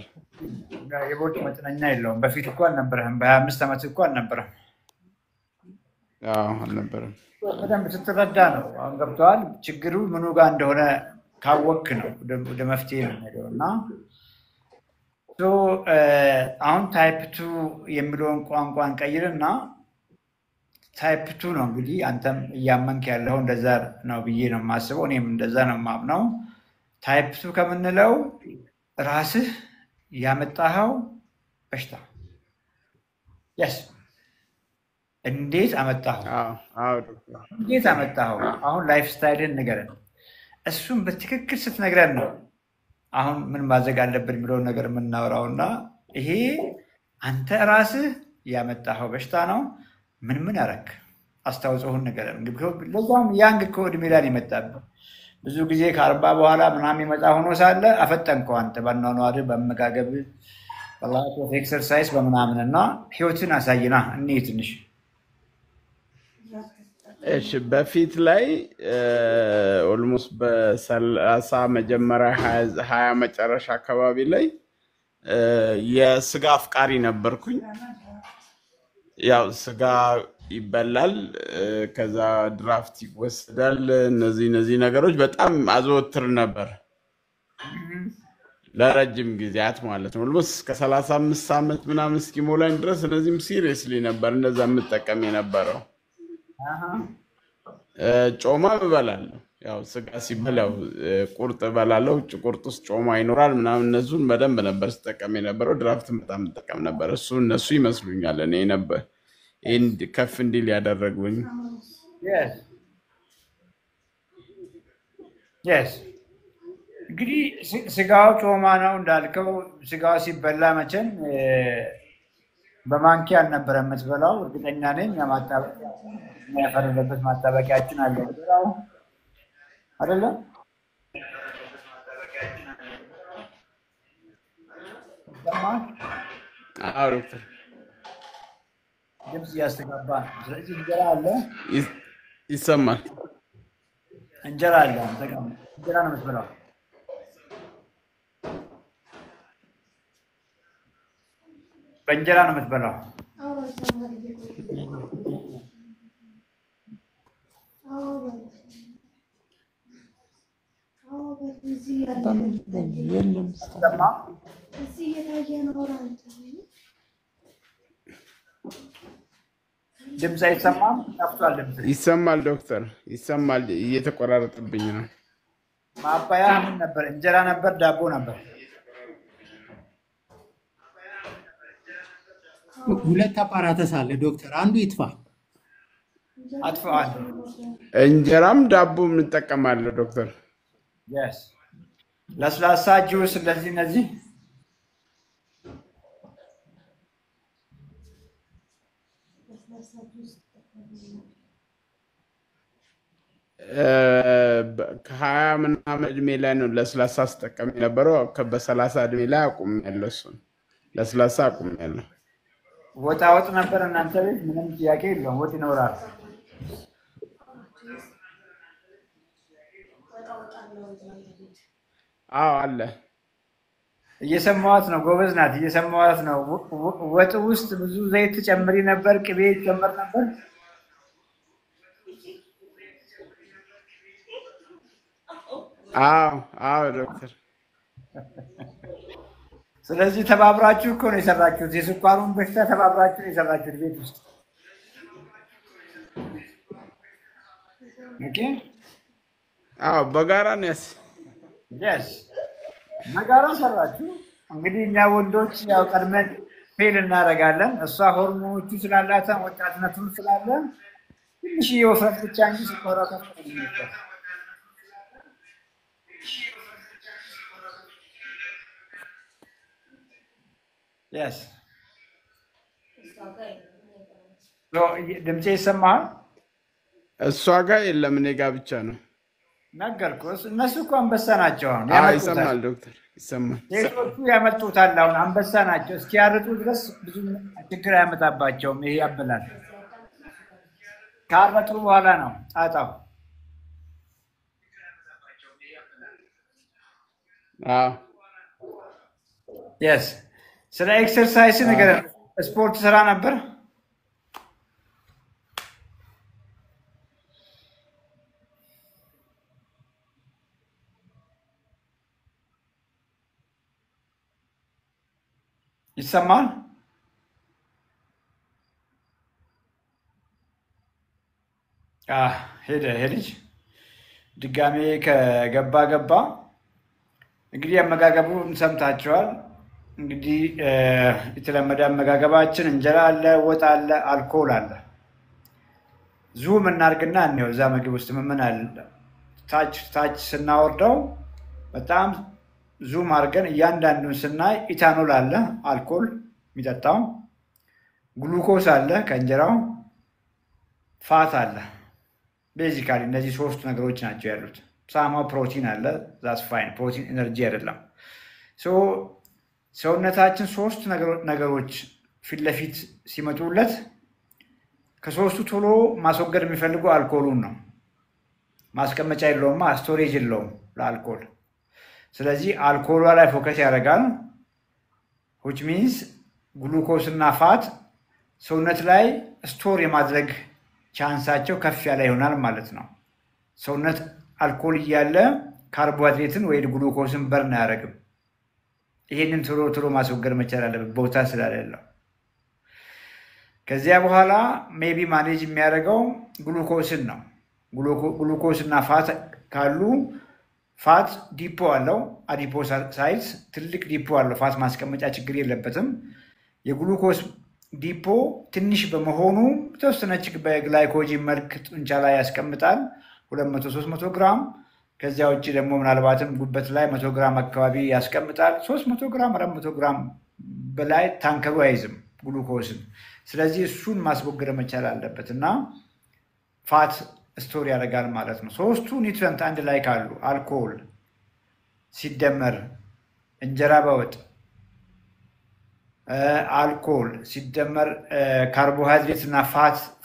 የቦርጭ መጠነኛ የለውም። በፊት እኮ አልነበረህም። በ25 ዓመት እኮ አልነበረህም። አልነበረም። በደንብ ስትረዳ ነው። አሁን ገብተዋል። ችግሩ ምኑ ጋር እንደሆነ ካወክ ነው ወደ መፍትሄ የምንሄደው። እና አሁን ታይፕ 2 የሚለውን ቋንቋን ቀይርና ታይፕ 2 ነው እንግዲህ አንተም እያመንክ ያለው እንደዛ ነው ብዬ ነው የማስበው። እኔም እንደዛ ነው የማምነው። ታይፕ 2 ከምንለው ራስህ ያመጣኸው በሽታ የስ እንዴት አመጣኸው? እንዴት አመጣኸው? አሁን ላይፍ ስታይልን ንገረን። እሱም በትክክል ስትነግረን ነው አሁን ምን ማድረግ አለብን የሚለውን ነገር የምናወራው። እና ይሄ አንተ ራስህ ያመጣኸው በሽታ ነው። ምን ያረክ አስተዋጽኦህን ንገረን። ለዛም ያንግ እኮ እድሜ ላይ የመጣብህ ብዙ ጊዜ ከ40 በኋላ ምናምን የመጣ ሆኖ ሳለ አፈጠንከው አንተ በአኗኗርህ፣ በአመጋገብህ፣ በላይፍ ኦፍ ኤክሰርሳይዝ በምናምን እና ህይወትን አሳይና እኔ ትንሽ እሺ በፊት ላይ ኦልሞስት በ30 መጀመሪያ 20 መጨረሻ አካባቢ ላይ የስጋ አፍቃሪ ነበርኩኝ። ያው ስጋ ይበላል፣ ከዛ ድራፍት ይወሰዳል። እነዚህ ነገሮች በጣም አዘወትር ነበር ለረጅም ጊዜያት ማለት ነው። ኦልሞስት ከ35 ዓመት ምናምን እስኪሞላኝ ድረስ እነዚህም ሲሪየስሊ ነበር እንደዛ የምጠቀም የነበረው። ጮማ እበላለሁ። ያው ስጋ ሲበላ ቁርጥ እበላለሁ። ቁርጥ ውስጥ ጮማ ይኖራል ምናምን። እነሱን በደንብ ነበር ስጠቀም የነበረው። ድራፍት በጣም ጠቀም ነበር። እነሱ ይመስሉኛል እኔ ነበር ይህን ከፍ እንዲል ያደረጉኝ። እንግዲህ ስጋው ጮማ ነው እንዳልከው። ስጋው ሲበላ መቼም በማንኪያ አልነበረ የምትበላው፣ እርግጠኛ ነኝ። ያፈረደበት ማጣበቂያችን አለ አይደለም? ድምፅ እያስተጋባ ነው። ስለዚህ እንጀራ አለ፣ ይሰማል። እንጀራ አለ። እንጀራ ነው የምትበላው። በእንጀራ ነው የምትበላው። ድምፅ አይሰማም? ጠፍቷል ድምፅ። ይሰማል ዶክተር፣ ይሰማል። እየተቆራረጠብኝ ነው። ማባያ ምን ነበር? እንጀራ ነበር? ዳቦ ነበር? ሁለት አፓራተስ አለ ዶክተር፣ አንዱ ይጥፋ። አጥፈዋል። እንጀራም ዳቦም እንጠቀማለሁ ዶክተር። ለስላሳ ጁስ እነዚህ ከ20 ምናምን እድሜ ላይ ነው ለስላሳ ስጠቀም የነበረው። በ30 እድሜ ላይ አቁሜያለሁ እሱን። ለስላሳ አቁሜያለሁ። ወጥ ነበር እናንተ ቤት? ምንም ጥያቄ የለውም። ወጥ ይኖራል። አዎ አለ። እየሰማዋት ነው። ጎበዝ ናት። እየሰማዋት ነው። ወጥ ውስጥ ብዙ ዘይት ጨምሪ ነበር? ቅቤ ጨምር ነበር? አዎ ዶክተር። ስለዚህ ተባብራችሁ እኮ ነው የሰራችሁት። የስኳሩን በሽታ ተባብራችሁ ነው የሰራችሁት ቤት ውስጥ። ኦኬ። አዎ በጋራ ነው yes በጋራ ሰራችሁ። እንግዲህ እኛ ወንዶች ያው ቀድመን ፌል እናደርጋለን። እሷ ሆርሞኖቹ ስላላት ወጣትነቱን ስላለ ትንሽ የወፍረት ብቻ እንጂ ስኳሯ ከፍ ነው። yes ድምጼ ይሰማሃል? እሷ ጋር የለም፣ እኔ ጋር ብቻ ነው። ነገርኩህ። እነሱ እኮ አንበሳ ናቸው። አሁን ይሰማል ዶክተር፣ ይሰማል። ሴቶቹ ያመጡታል። አሁን አንበሳ ናቸው። እስኪያርጡ ድረስ ብዙ ችግር አያመጣባቸውም። ይሄ ያበላል። ካረጡ በኋላ ነው ጣጣው። yes ስለ ኤክሰርሳይዝ ነገር ስፖርት ስራ ነበር? ይሰማል? ሄደች ድጋሜ ከገባ። እንግዲህ አመጋገቡን ሰምታችኋል። እንግዲህ የተለመደ አመጋገባችን እንጀራ አለ፣ ወጥ አለ፣ አልኮል አለ። ዙም እናርግና እንየው እዛ ምግብ ውስጥ ምን አለ። ታች ስናወርደው በጣም ዙም አድርገን እያንዳንዱን ስናይ ኢታኖል አለ፣ አልኮል የሚጠጣው፣ ግሉኮስ አለ ከእንጀራው፣ ፋት አለ። ቤዚካሊ እነዚህ ሶስት ነገሮች ናቸው ያሉት። ሳማ ፕሮቲን አለ፣ ዛስ ፋይን። ፕሮቲን ኤነርጂ አይደለም። ሰውነታችን ሶስት ነገሮች ፊት ለፊት ሲመጡለት ከሶስቱ ቶሎ ማስወገድ የሚፈልገው አልኮሉን ነው። ማስቀመጫ የለውማ፣ ስቶሬጅ የለውም ለአልኮል። ስለዚህ አልኮሏ ላይ ፎከስ ያደርጋል። which means ግሉኮስ እና ፋት ሰውነት ላይ ስቶር የማድረግ ቻንሳቸው ከፍ ያለ ይሆናል ማለት ነው። ሰውነት አልኮል እያለ ካርቦሃይድሬትን ወይ ግሉኮስን በርን አያደርግም። ይሄንን ቶሎ ማስወገድ መቻል አለበት ቦታ ስለሌለው። ከዚያ በኋላ ሜቢ ማኔጅ የሚያደርገው ግሉኮስን ነው። ግሉኮስ እና ፋት ካሉ ፋት ዲፖ አለው፣ አዲፖሳይትስ ትልቅ ዲፖ አለው። ፋት ማስቀመጫ ችግር የለበትም። የግሉኮስ ዲፖ ትንሽ በመሆኑ የተወሰነች በግላይኮጂን መልክ ጡንቻ ላይ ያስቀምጣል 200-300 ግራም። ከዚያ ውጭ ደግሞ ምናልባትም ጉበት ላይ 100 ግራም አካባቢ ያስቀምጣል። 300 ግራም 400 ግራም በላይ ታንከሩ አይዝም ግሉኮስን። ስለዚህ እሱን ማስወገድ መቻል አለበት እና ፋት ስቶር ያደርጋል ማለት ነው። ሶስቱ ኒውትሪየንት አንድ ላይ ካሉ አልኮል ሲደመር እንጀራ በወጥ አልኮል ሲደመር ካርቦሃይድሬት እና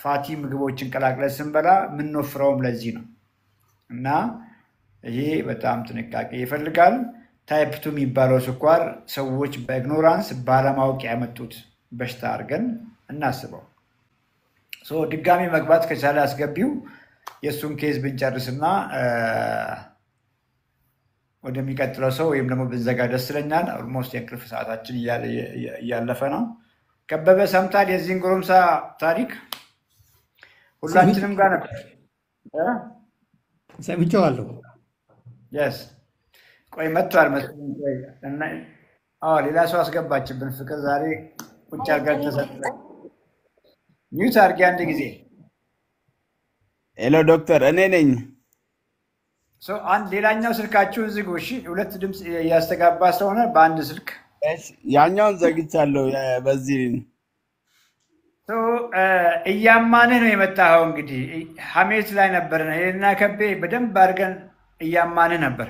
ፋቲ ምግቦችን ቀላቅለን ስንበላ የምንወፍረውም ለዚህ ነው እና ይሄ በጣም ጥንቃቄ ይፈልጋል። ታይፕ 2 የሚባለው ስኳር ሰዎች በኢግኖራንስ ባለማወቅ ያመጡት በሽታ አድርገን እናስበው። ድጋሚ መግባት ከቻለ አስገቢው። የእሱን ኬዝ ብንጨርስና ወደሚቀጥለው ሰው ወይም ደግሞ ብንዘጋ ደስ ይለኛል። ኦልሞስት የእንቅልፍ ሰዓታችን እያለፈ ነው። ከበበ ሰምታል የዚህን ጎረምሳ ታሪክ? ሁላችንም ጋር ነበር። ሰምቼዋለሁ። የስ ቆይ መጥቷል መሰለኝ። ሌላ ሰው አስገባችብን። ፍቅር ዛሬ ቁጭ አድርጋ ተሰጠ። ኒውት አድርጌ አንድ ጊዜ። ሄሎ ዶክተር፣ እኔ ነኝ። ሌላኛው ስልካችሁን ዝጉ እሺ። ሁለት ድምፅ እያስተጋባ ስለሆነ በአንድ ስልክ ያኛውን ዘግቻለሁ። በዚህ እያማንህ ነው የመጣኸው። እንግዲህ ሀሜት ላይ ነበር እና ከቤ በደንብ አድርገን እያማንህ ነበር።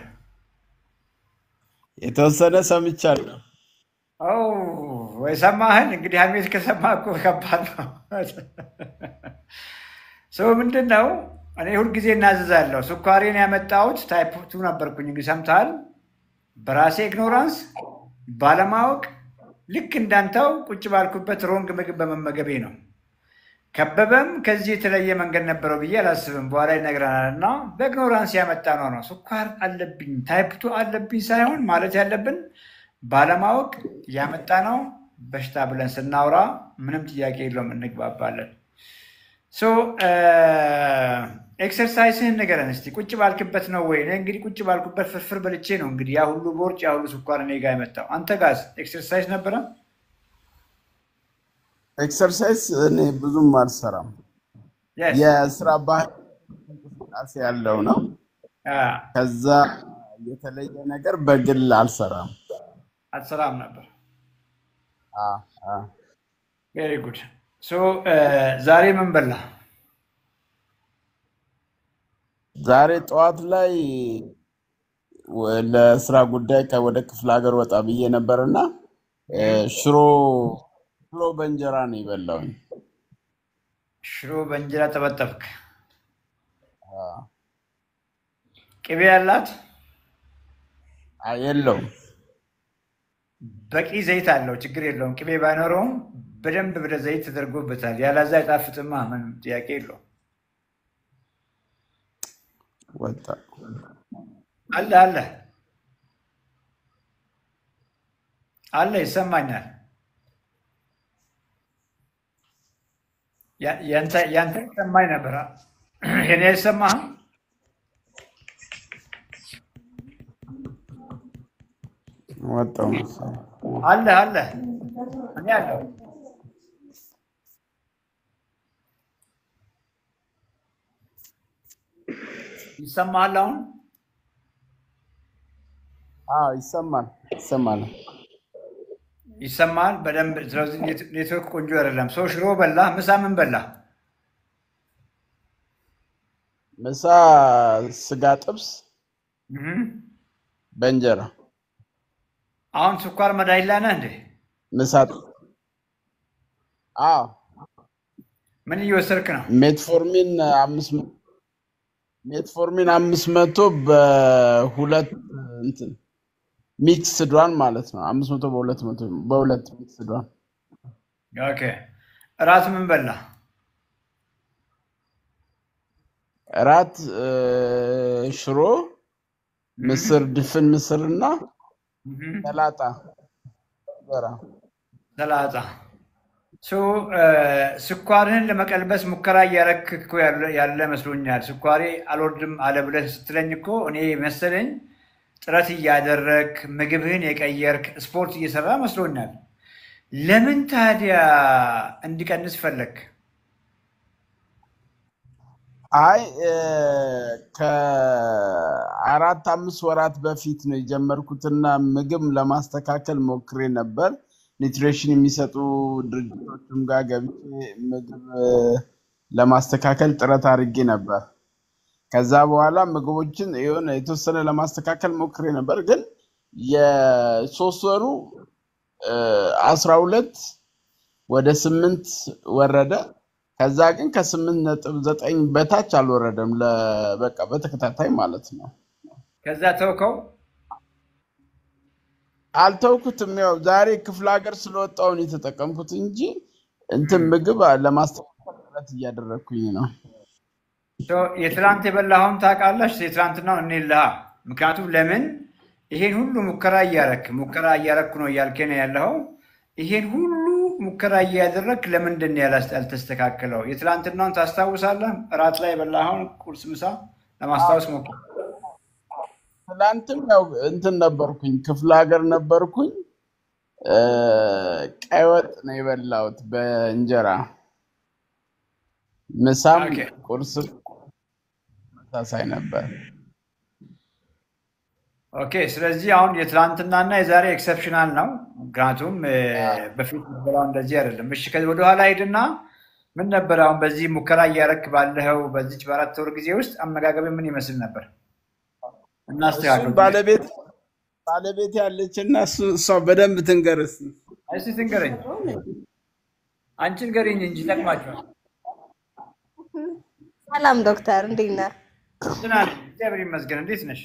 የተወሰነ ሰምቻለሁ። ወይ ሰማህን? እንግዲህ ሀሜት ከሰማህ እኮ ከባድ ነው። ሰው ምንድን ነው እኔ ሁልጊዜ እናዘዛለሁ። ስኳሬን ያመጣሁት ታይፕ 2 ነበርኩኝ። እንግዲህ ሰምተሃል። በራሴ ኢግኖራንስ ባለማወቅ ልክ እንዳንተው ቁጭ ባልኩበት ሮንግ ምግብ በመመገቤ ነው። ከበበም ከዚህ የተለየ መንገድ ነበረው ብዬ አላስብም። በኋላ ይነግረናል። እና በኢግኖራንስ ያመጣ ነው። ስኳር አለብኝ ታይፕ 2 አለብኝ ሳይሆን ማለት ያለብን ባለማወቅ ያመጣ ነው በሽታ ብለን ስናወራ ምንም ጥያቄ የለውም፣ እንግባባለን። ሶ ኤክሰርሳይስህን ንገረን እስቲ። ቁጭ ባልክበት ነው ወይ? እኔ እንግዲህ ቁጭ ባልኩበት ፍርፍር በልቼ ነው እንግዲህ ያ ሁሉ ቦርጭ ያ ሁሉ ስኳር እኔ ጋር የመጣው። አንተ ጋር ኤክሰርሳይዝ ነበረ? ኤክሰርሳይዝ እኔ ብዙም አልሰራም። የስራ ባህል እንቅስቃሴ ያለው ነው። ከዛ የተለየ ነገር በግል አልሰራም። አትሰራም ነበር? ቬሪ ጉድ። ሶ ዛሬ ምን በላ? ዛሬ ጠዋት ላይ ለስራ ጉዳይ ወደ ክፍለ ሀገር ወጣ ብዬ ነበርና ሽሮ በእንጀራ ነው የበላሁኝ። ሽሮ በእንጀራ ተበጠብክ? ቅቤ ያላት? የለውም። በቂ ዘይት አለው፣ ችግር የለውም። ቅቤ ባይኖረውም በደንብ ዘይት ተደርጎበታል። ያላዛ አይጣፍጥማ፣ ምንም ጥያቄ የለውም። ወጣ አለ ይሰማኛል። ያንተ ይሰማኝ ነበር። የኔ አይሰማህም? ወጣው አለ እኔ አለው። ይሰማሃል አሁን? ይሰማል በደንብ። ስለዚህ ኔትወርክ ቆንጆ አይደለም። ሰው ሽሮ በላ። ምሳ ምን በላ? ምሳ ስጋ ጥብስ በእንጀራ። አሁን ስኳር መድኃኒት ላይ ነህ እንዴ? ምሳ ምን እየወሰድክ ነው? ሜትፎርሚን 500 በሁለት እንትን ሚክስ ዷን ማለት ነው። 500 በሁለት ሚክስ ዷን። ኦኬ። እራት ምን በላ? እራት ሽሮ፣ ምስር፣ ድፍን ምስርና ሰላጣ። ስኳርህን ለመቀልበስ ሙከራ እያረክ እኮ ያለ መስሎኛል። ስኳሬ አልወርድም አለ ብለህ ስትለኝ እኮ እኔ መሰለኝ ጥረት እያደረክ ምግብህን የቀየርክ ስፖርት እየሰራ መስሎኛል። ለምን ታዲያ እንዲቀንስ ፈለግ? አይ ከ4-5 ወራት በፊት ነው የጀመርኩትና ምግብ ለማስተካከል ሞክሬ ነበር። ኒውትሪሽን የሚሰጡ ድርጅቶችም ጋር ገብቼ ምግብ ለማስተካከል ጥረት አድርጌ ነበር። ከዛ በኋላ ምግቦችን የሆነ የተወሰነ ለማስተካከል ሞክሬ ነበር፣ ግን የ3 ወሩ 12 ወደ 8 ወረደ። ከዛ ግን ከ8.9 በታች አልወረደም፣ በቃ በተከታታይ ማለት ነው። ከዛ ተውከው? አልተውኩትም። ያው ዛሬ ክፍለ ሀገር ስለወጣሁ ነው የተጠቀምኩት እንጂ እንትን ምግብ ለማስተካከል ጥረት እያደረኩኝ ነው። የትላንት የበላኸውን ታውቃለህ? የትላንትናው እኔ ልሃ። ምክንያቱም ለምን ይሄን ሁሉ ሙከራ እያረኩ ነው እያልከኝ ነው ያለኸው። ይሄን ሁሉ ሙከራ እያደረክ ለምንድን ነው ያልተስተካከለው? የትላንትናውን ታስታውሳለህ? እራት ላይ የበላኸውን ቁርስ፣ ምሳ ለማስታወስ ሞክር። ትላንትም ያው እንትን ነበርኩኝ፣ ክፍለ ሀገር ነበርኩኝ። ቀይ ወጥ ነው የበላሁት በእንጀራ። ምሳም ቁርስ ተመሳሳይ ነበር። ኦኬ። ስለዚህ አሁን የትላንትናና የዛሬ ኤክሰፕሽናል ነው፣ ምክንያቱም በፊት በላው እንደዚህ አይደለም። እሺ፣ ከዚህ ወደኋላ ሄድና ምን ነበር አሁን በዚህ ሙከራ እያረክ ባለኸው በዚች በ4 ወር ጊዜ ውስጥ አመጋገብ ምን ይመስል ነበር? እናስተካክል። ባለቤት ያለችና እሷ በደንብ ትንገርስ። እስቲ ትንገረኝ አንቺን ገሪኝ እንጂ ጠቅማችኋል ሰላም ዶክተር እንዴት ነህ? ደህና ነኝ እግዚአብሔር ይመስገን እንዴት ነሽ?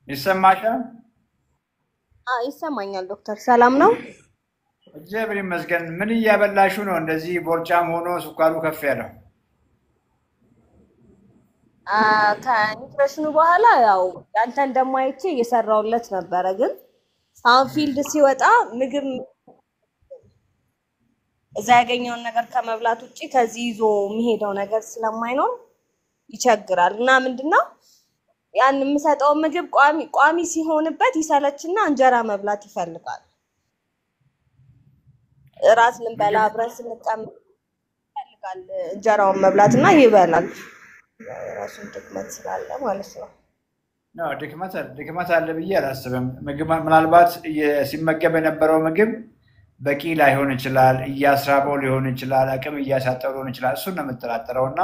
ይሰማሻል? ይሰማኛል ዶክተር ሰላም ነው? እግዚአብሔር ይመስገን ምን እያበላሹ ነው እንደዚህ ቦርጫም ሆኖ ስኳሩ ከፍ ያለው? ከኒትሬሽኑ በኋላ ያው ያንተን ደግሞ አይቼ እየሰራሁለት ነበረ ግን አሁን ፊልድ ሲወጣ ምግብ እዛ ያገኘውን ነገር ከመብላት ውጪ ከዚህ ይዞ የሚሄደው ነገር ስለማይኖር ይቸግራል እና ምንድነው ያን የምሰጠው ምግብ ቋሚ ሲሆንበት ይሰለችና እንጀራ መብላት ይፈልጋል ራስ ልንበላ አብረን ስንቀመጥ ይፈልጋል እንጀራውን መብላትና ይበላል ራሱን ድክመት ስላለ ማለት ነው ነው ድክመት አለ ብዬ አላስብም ምግብ ምናልባት ሲመገብ የነበረው ምግብ በቂ ላይሆን ይችላል እያስራበው ሊሆን ይችላል አቅም እያሳጠው ሊሆን ይችላል እሱን ነው የምትጠራጠረውና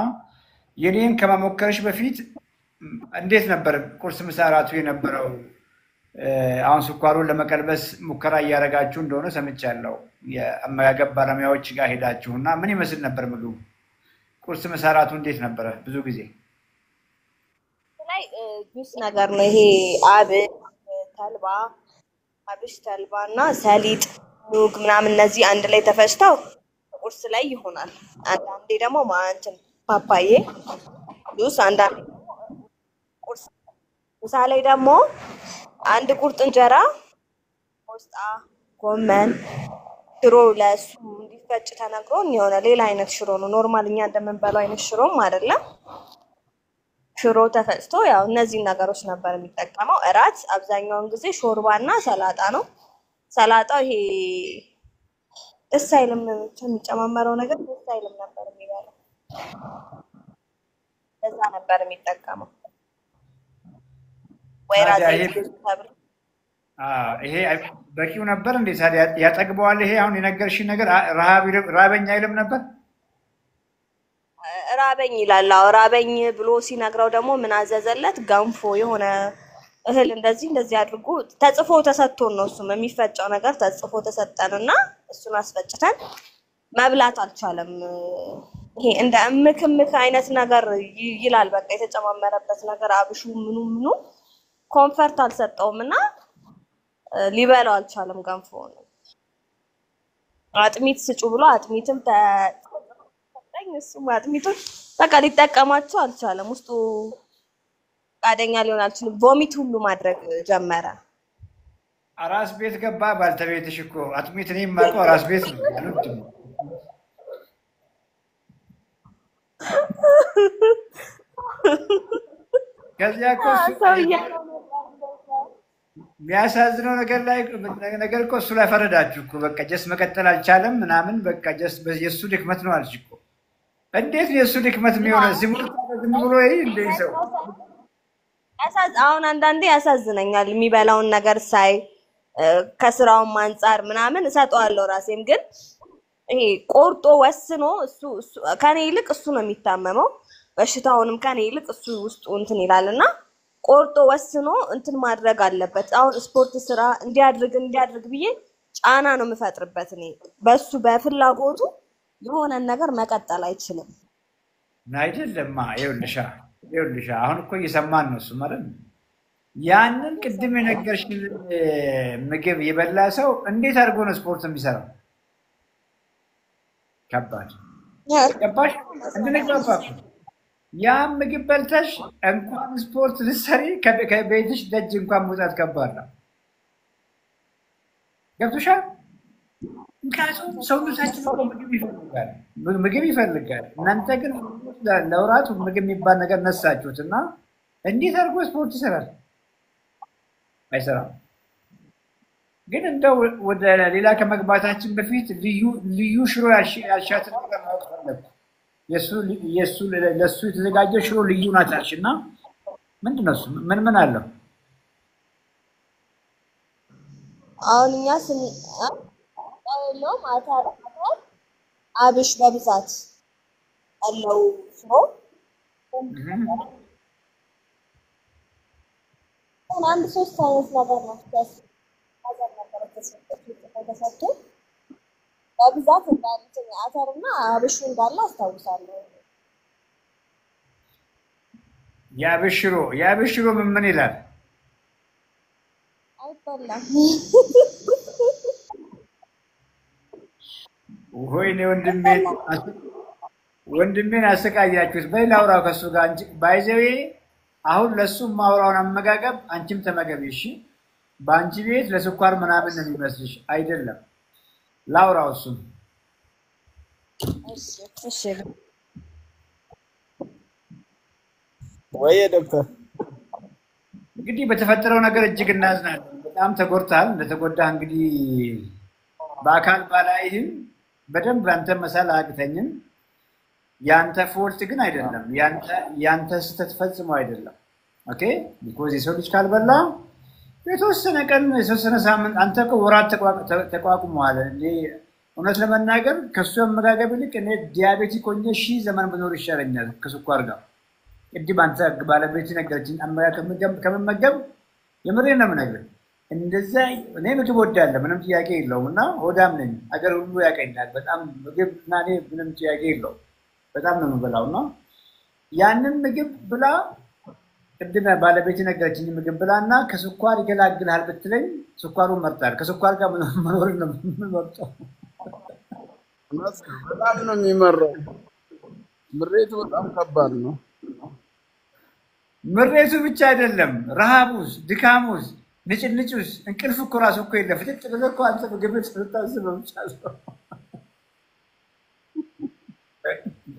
የኔን ከመሞከርሽ በፊት እንዴት ነበር ቁርስ ምሳ ራቱ የነበረው አሁን ስኳሩን ለመቀልበስ ሙከራ እያደረጋችሁ እንደሆነ ሰምቻለሁ የአመጋገብ ባለሙያዎች ጋር ሄዳችሁና ምን ይመስል ነበር ምግቡ ቁርስ ምሳ ራቱ እንዴት ነበር ብዙ ጊዜ ላይ ጁስ ነገር ነው ይሄ አብሽ ተልባና ሰሊጥ ኑግ ምናምን እነዚህ አንድ ላይ ተፈጭተው ቁርስ ላይ ይሆናል አንዳንዴ ደግሞ ማንችን ፓፓዬ ጁስ አንዳንዴ ቁርስ ምሳ ላይ ደግሞ አንድ ቁርጥ እንጀራ ቆስጣ ጎመን ሽሮ ለሱ እንዲፈጭ ተነግሮን የሆነ ሌላ አይነት ሽሮ ነው ኖርማልኛ እንደምንበላው አይነት ሽሮም አይደለም ሽሮ ተፈጭቶ ያው እነዚህ ነገሮች ነበር የሚጠቀመው እራት አብዛኛውን ጊዜ ሾርባና ሰላጣ ነው ሰላጣው ይሄ እስታይልም የሚጨማመረው ነገር እስታይልም ነበር የሚባለው እዛ ነበር የሚጠቀመው ወይራ ዘይት ይሄ በቂው ነበር እንዴ ታዲያ ያጠግበዋል ይሄ አሁን የነገርሽ ነገር ራበኛ አይልም ነበር ራበኝ ይላል ራበኝ ብሎ ሲነግረው ደግሞ ምን አዘዘለት ገንፎ የሆነ እህል እንደዚህ አድርጎ ተጽፎ ተሰጥቶን ነው እሱም የሚፈጨው ነገር ተጽፎ ተሰጠንና እሱን አስፈጭተን መብላት አልቻለም ይሄ እንደ እምክምክ አይነት ነገር ይላል በቃ የተጨማመረበት ነገር አብሹ ምኑ ኮምፈርት አልሰጠውምና ሊበላው አልቻለም ገንፎ ነው አጥሚት ስጩ ብሎ አጥሚትም ተሰጠኝ እሱም አጥሚቱን በቃ ሊጠቀማቸው አልቻለም ውስጡ ፈቃደኛ ሊሆን አልቻለም ቮሚት ሁሉ ማድረግ ጀመረ አራስ ቤት ገባ ባልተቤትሽ እኮ አጥሚት እኔ የማውቀው አራስ ቤት ነው ያሉት ከዚያ እኮ የሚያሳዝነው ነገር እኮ እሱ ላይ ፈረዳችሁ እኮ በቃ ጀስ መቀጠል አልቻለም ምናምን በቃ ጀስ የእሱ ድክመት ነው አልሽ እኮ እንዴት የእሱ ድክመት የሚሆነው ዝም ብሎ ይሄ እንደ ሰው አሁን አንዳንዴ ያሳዝነኛል የሚበላውን ነገር ሳይ ከስራውም አንፃር ምናምን እሰጠዋለሁ ራሴም ግን ይሄ ቆርጦ ወስኖ እሱ ከኔ ይልቅ እሱ ነው የሚታመመው በሽታውንም ከኔ ይልቅ እሱ ውስጡ እንትን ይላልና ቆርጦ ወስኖ እንትን ማድረግ አለበት አሁን ስፖርት ስራ እንዲያድርግ ብዬ ጫና ነው የምፈጥርበት እኔ በሱ በፍላጎቱ የሆነ ነገር መቀጠል አይችልም አይደለማ ይኸውልሽ አሁን እኮ እየሰማን ነው እሱ ማለት ነው ያንን ቅድም የነገርሽን ምግብ የበላ ሰው እንዴት አድርጎ ነው ስፖርት የሚሰራው ከባድ ገባሽ እንደነገርኩሽ ያ ምግብ በልተሽ እንኳን ስፖርት ልትሰሪ ከቤትሽ ደጅ እንኳን መውጣት ከባድ ነው ገብቶሻል ምክንያቱም ሰውነታችን ምግብ ይፈልጋል እናንተ ግን ለውራቱ ምግብ የሚባል ነገር ነሳችሁት እና እንዴት አድርጎ ስፖርት ይሰራል አይሰራም ግን እንደው ወደ ሌላ ከመግባታችን በፊት ልዩ ሽሮ ያልሻትን ነገር ማወቅ ፈለግኩ ለሱ የተዘጋጀ ሽሮ ልዩ ናት አልሽና ምንድን ነው እሱ ምን አለው አሁን እኛ ነው ማታ አብሽ በብዛት አለው ሽሮ አንድ ሶስት አይነት ነገር ነው ማዘር ነበር ተሰጥቶ በብዛት እንዳሉት አተርና አብሹ እንዳለ አስታውሳለሁ። ያብሽሮ ምን ይላል? አይበላም። ወይኔ ወንድሜን አሰቃያችሁት። በላውራው ከሱ ጋር እንጂ ባይዘዌ አሁን ለሱ ማውራውን አመጋገብ አንቺም ተመገቢ እሺ። በአንቺ ቤት ለስኳር ምናምን ነው የሚመስልሽ አይደለም። ላውራው እሱ እሺ ወይ ዶክተር እንግዲህ በተፈጠረው ነገር እጅግ እናዝናለን። በጣም ተጎድተሃል። እንደተጎዳ እንግዲህ በአካል ባላይህም በደንብ አንተ መሳል አያቅተኝም። ያንተ ፎልት ግን አይደለም። ያንተ ስህተት ፈጽሞ አይደለም። ኦኬ ቢኮዝ የሰው ልጅ ካልበላ የተወሰነ ቀን የተወሰነ ሳምንት አንተ እኮ ወራት ተቋቁመዋል። እውነት ለመናገር ከሱ አመጋገብ ይልቅ እኔ ዲያቤቲክ ሆኜ 1000 ዘመን ብኖር ይሻለኛል ከስኳር ጋር። ቅድም አንተ ባለቤት ነገረችኝ አመጋገብ ከመመገብ የምሬን ነው የምነግርህ። እንደዛ እኔ ምግብ ወዳለሁ ምንም ጥያቄ የለውም እና ሆዳም ነኝ። አገር ሁሉ ያቀኛል በጣም ምግብ እና እኔ ምንም ጥያቄ የለውም። በጣም ነው የምበላው እና ያንን ምግብ ብላ ቅድም ባለቤት ነገረችኝ ምግብ ብላና ከስኳር ይገላግልሃል ብትለኝ ስኳሩን መርጣል። ከስኳር ጋር መኖር ነው የምመርጠው። በጣም ነው የሚመረው። ምሬቱ በጣም ከባድ ነው። ምሬቱ ብቻ አይደለም፣ ረሃቡስ፣ ድካሙስ፣ ንጭንጩስ እንቅልፍ እኮ ራሱ እኮ የለም። ፍጥጥ ብለህ እኮ አንተ ምግብ ስታስበው ብቻ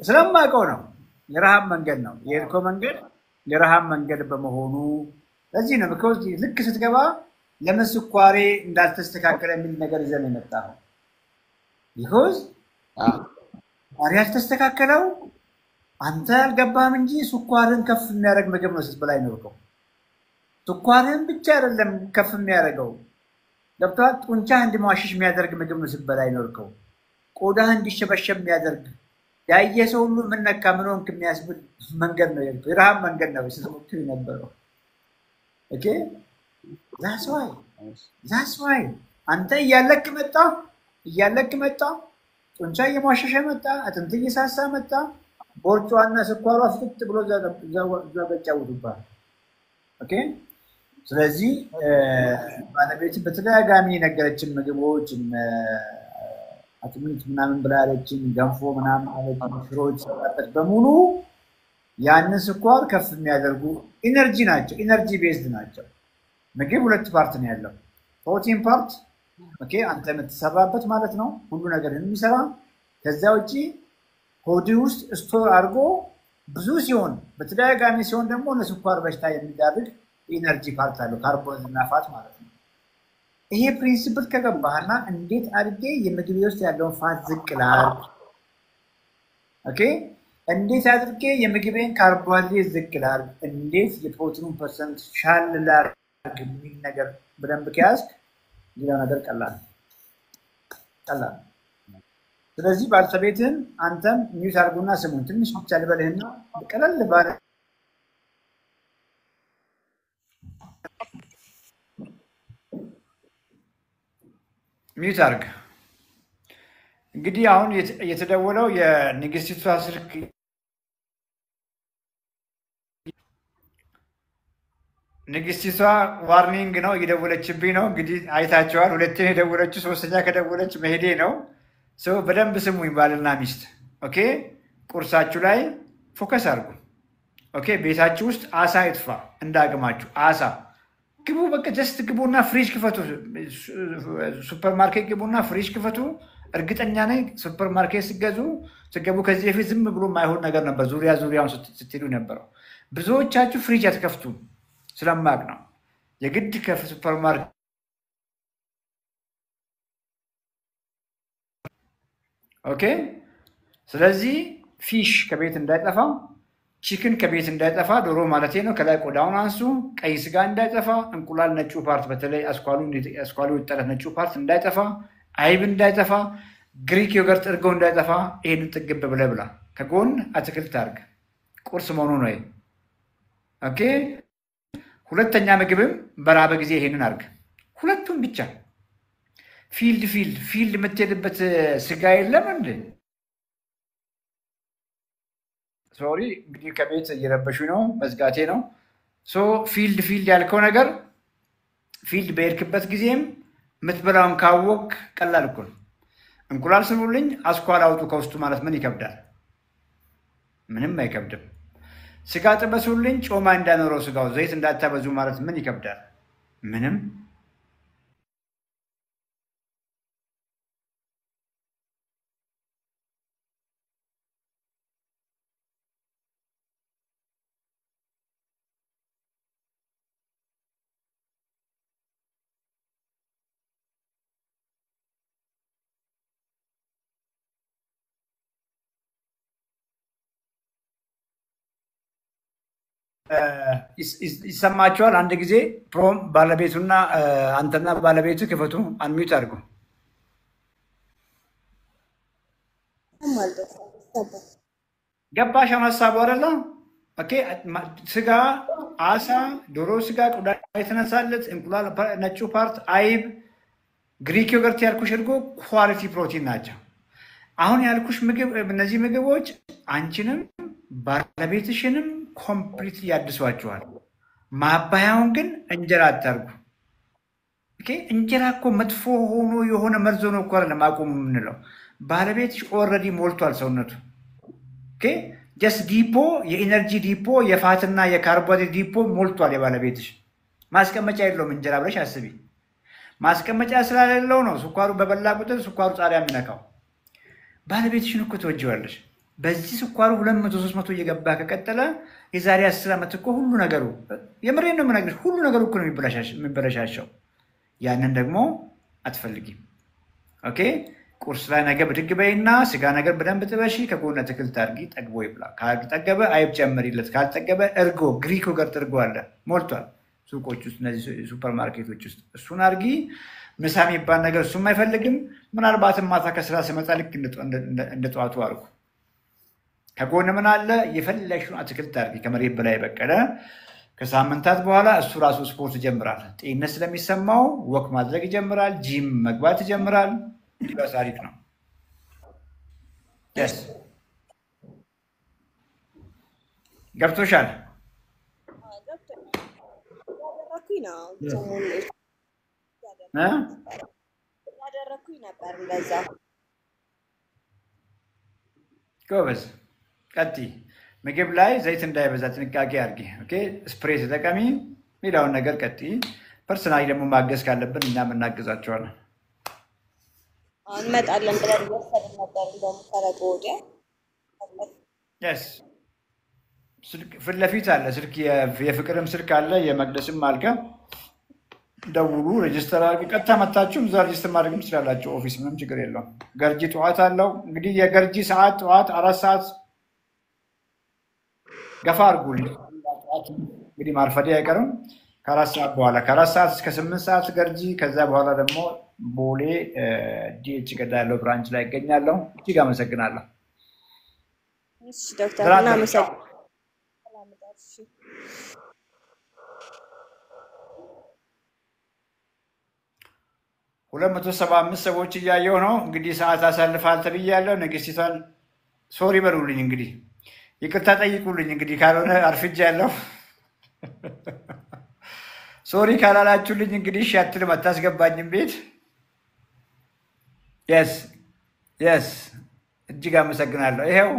ስለማውቀው ነው። የረሃብ መንገድ ነው የሄድከው መንገድ የረሃብ መንገድ በመሆኑ ለዚህ ነው because ልክ ስትገባ ለምን ስኳሬ እንዳልተስተካከለ የሚል ነገር ይዘን የመጣው because ስኳሬ ያልተስተካከለው አንተ አልገባህም እንጂ ስኳርን ከፍ የሚያደርግ ምግብ ነው ስትበላ ይኖርከው። ስኳርን ብቻ አይደለም ከፍ የሚያደርገው ገብቶሃል። ጡንቻህ እንዲሟሽሽ የሚያደርግ ምግብ ነው ስትበላ ይኖርከው። ቆዳህ እንዲሸበሸብ የሚያደርግ ያየ ሰው ሁሉ ምን ነካ ምን ሆንክ የሚያስብል መንገድ ነው የሄድከው። የረሃብ መንገድ ነው ስትሞክር የነበረው። ኦኬ that's why አንተ እያለክ መጣ ጡንቻ እየሟሸሸ መጣ፣ አጥንት እየሳሳ መጣ፣ ቦርጯና ስኳሯ ፍጥጥ ብሎ ዘበጫውቱባል። ኦኬ ስለዚህ ባለቤት በተደጋጋሚ ነገረችን ምግቦች አጥሚት ምናምን ብላ ያለችን ገንፎ ምናምን አለችን ሽሮች ሰራበት በሙሉ ያንን ስኳር ከፍ የሚያደርጉ ኢነርጂ ናቸው። ኢነርጂ ቤዝድ ናቸው። ምግብ ሁለት ፓርት ነው ያለው። ፕሮቲን ፓርት ኦኬ አንተ የምትሰራበት ማለት ነው ሁሉ ነገር የሚሰራ ከዛ ውጪ ሆድ ውስጥ ስቶር አድርጎ ብዙ ሲሆን በተደጋጋሚ ሲሆን ደግሞ ለስኳር በሽታ የሚዳርግ ኢነርጂ ፓርት አለው ካርቦን እና ፋት ማለት ነው። ይሄ ፕሪንሲፕል ከገባህና እንዴት አድርጌ የምግብ ውስጥ ያለውን ፋት ዝቅ ላድርግ ኦኬ እንዴት አድርጌ የምግቤን ካርቦሃይድሬት ዝቅ ላድርግ እንዴት የፕሮቲኑን ፐርሰንት ሻል ላድርግ የሚል ነገር በደንብ ከያዝክ ሌላ ነገር ቀላል። ስለዚህ ባልተቤትን አንተም ሚውት አድርጉና ስሙን ትንሽ ብቻ ልበልህና ቀለል ባለ ሚውት አድርግ። እንግዲህ አሁን የተደወለው የንግስቲቷ ስልክ ንግስቲቷ ዋርኒንግ ነው እየደወለችብኝ ነው። እንግዲህ አይታቸዋል። ሁለተኛ የደወለችው ሶስተኛ ከደወለች መሄዴ ነው። ሰው በደንብ ስሙኝ ባልና ሚስት ኦኬ። ቁርሳችሁ ላይ ፎከስ አድርጉ ኦኬ። ቤታችሁ ውስጥ አሳ ይጥፋ እንዳቅማችሁ አሳ ግቡ። በቃ ጀስት ግቡና ፍሪጅ ክፈቱ። ሱፐርማርኬት ግቡና ፍሪጅ ክፈቱ። እርግጠኛ ነኝ ሱፐርማርኬት ስገቡ ከዚህ በፊት ዝም ብሎ የማይሆን ነገር ነበር ዙሪያውን ስትሄዱ ነበረው። ብዙዎቻችሁ ፍሪጅ አትከፍቱም ስለማቅ ነው። የግድ ከሱፐርማርኬት ኦኬ። ስለዚህ ፊሽ ከቤት እንዳይጠፋ፣ ቺክን ከቤት እንዳይጠፋ፣ ዶሮ ማለት ነው ከላይ ቆዳውን አንሱ። ቀይ ስጋ እንዳይጠፋ፣ እንቁላል ነጩ ፓርት በተለይ አስኳሉ ይጠረት ነጩ ፓርት እንዳይጠፋ፣ አይብ እንዳይጠፋ፣ ግሪክ ዮገርት እርጎ እንዳይጠፋ። ይሄንን ጥግብ ብለህ ብላ። ከጎን አትክልት አድርግ። ቁርስ መሆኑ ነው ኦኬ። ሁለተኛ ምግብም በራበ ጊዜ ይሄንን አድርግ። ሁለቱም ብቻ ፊልድ የምትሄድበት ስጋ የለም እንዴ? ሶሪ እንግዲህ ከቤት እየረበሹ ነው፣ መዝጋቴ ነው። ፊልድ ያልከው ነገር ፊልድ በሄድክበት ጊዜም የምትበላውን ካወቅ ቀላል እኮ ነው። እንቁላል ስሩልኝ አስኳል አውጡ ከውስጡ ማለት ምን ይከብዳል? ምንም አይከብድም። ስጋ ጥበሱልኝ ጮማ እንዳኖረው ስጋው ዘይት እንዳታበዙ ማለት ምን ይከብዳል? ምንም። ይሰማቸዋል። አንድ ጊዜ ፕሮም ባለቤቱና አንተና ባለቤቱ ክፈቱ፣ አንሚዩት አድርጉ። ገባሽ ሀሳቡ አይደለ? ኦኬ። ስጋ፣ አሳ፣ ዶሮ ስጋ ቆዳ የተነሳለት እንቁላል፣ ነጩ ፓርት፣ አይብ፣ ግሪክ ዮገርት ያልኩሽ እርጎ ኳሊቲ ፕሮቲን ናቸው። አሁን ያልኩሽ ምግብ እነዚህ ምግቦች አንቺንም ባለቤትሽንም ኮምፕሊት ያድሷቸዋል። ማባያውን ግን እንጀራ አታርጉ። ኦኬ። እንጀራ እኮ መጥፎ ሆኖ የሆነ መርዞ ነው እኮ አይደለም አቁሙ የምንለው። ባለቤትሽ ኦልሬዲ ሞልቷል ሰውነቱ። ኦኬ። ጀስት ዲፖ፣ የኢነርጂ ዲፖ፣ የፋትና የካርቦሃይድሬት ዲፖ ሞልቷል የባለቤትሽ። ማስቀመጫ የለውም እንጀራ ብለሽ አስቢ። ማስቀመጫ ስላሌለው ነው ስኳሩ በበላ ቁጥር ስኳሩ ጣሪያ የሚነካው። ባለቤትሽን እኮ ትወጂዋለሽ። በዚህ ስኳሩ 200-300 እየገባ ከቀጠለ የዛሬ 10 ዓመት እኮ ሁሉ ነገሩ የምሬን ነው የምነግርሽ፣ ሁሉ ነገሩ እኮ ነው የሚበለሻሸው። ያንን ደግሞ አትፈልጊም። ኦኬ። ቁርስ ላይ ነገ ብድግ በይና ስጋ ነገር በደንብ ጥበሺ፣ ከጎነ አትክልት አድርጊ፣ ጠግቦ ይብላ። ካልጠገበ አይብ ጨምሪለት፣ ካልጠገበ እርጎ፣ ግሪክ ዮገርት እርጎ አለ ሞልቷል ሱቆች ውስጥ፣ እነዚህ ሱፐር ማርኬቶች ውስጥ። እሱን አድርጊ። ምሳ የሚባል ነገር እሱም አይፈልግም። ምናልባትም ማታ ከስራ ስመጣ ልክ እንደ ጠዋቱ አድርጉ። ከጎን ምን አለ? የፈለግሽውን አትክልት አድርጊ፣ ከመሬት በላይ በቀለ። ከሳምንታት በኋላ እሱ ራሱ ስፖርት ይጀምራል። ጤንነት ስለሚሰማው ወክ ማድረግ ይጀምራል፣ ጂም መግባት ይጀምራል። ሊባስ አሪፍ ነው። ገብቶሻል? ያደረኩኝ ነበር እንደዛ። ጎበዝ። ቀጥይ። ምግብ ላይ ዘይት እንዳይበዛ ጥንቃቄ አድርጊ። ኦኬ። ስፕሬ ተጠቀሚ። ሌላውን ነገር ቀጥይ። ፐርሰናሊ ደግሞ ማገዝ ካለብን እኛም እናግዛቸዋለን። እንመጣለን ብለን እያሰብን ነበር። እንደውም ከረጦ ወዲያ ፊት ለፊት አለ ስልክ፣ የፍቅርም ስልክ አለ፣ የመቅደስም አልከ። ደውሉ፣ ሬጅስተር አድርጊ። ቀጥታ መታችሁም እዛ ሬጅስተር ማድረግም ትችላላችሁ። ኦፊስ ምንም ችግር የለውም። ገርጂ ጠዋት አለው። እንግዲህ የገርጂ ሰዓት ጠዋት 4 ሰዓት ገፋ አድርጉልኝ። እንግዲህ ማርፈዴ አይቀርም። ከ4 ሰዓት በኋላ ከ4 ሰዓት እስከ 8 ሰዓት ገርጂ። ከዛ በኋላ ደግሞ ቦሌ ዲኤች ገዳ ያለው ብራንች ላይ ይገኛለሁ። እጅግ አመሰግናለሁ። እሺ ዶክተር እናመሰግናለን። 275 ሰዎች እያየሁ ነው። እንግዲህ ሰዓት አሳልፋል ተብያለሁ። ንግስቲቷን ሶሪ በሉልኝ፣ እንግዲህ ይቅርታ ጠይቁልኝ። እንግዲህ ካልሆነ አርፍጃለሁ። ሶሪ ካላላችሁልኝ እንግዲህ እሺ አትልም፣ አታስገባኝም ቤት። የስ እጅግ አመሰግናለሁ። ይሄው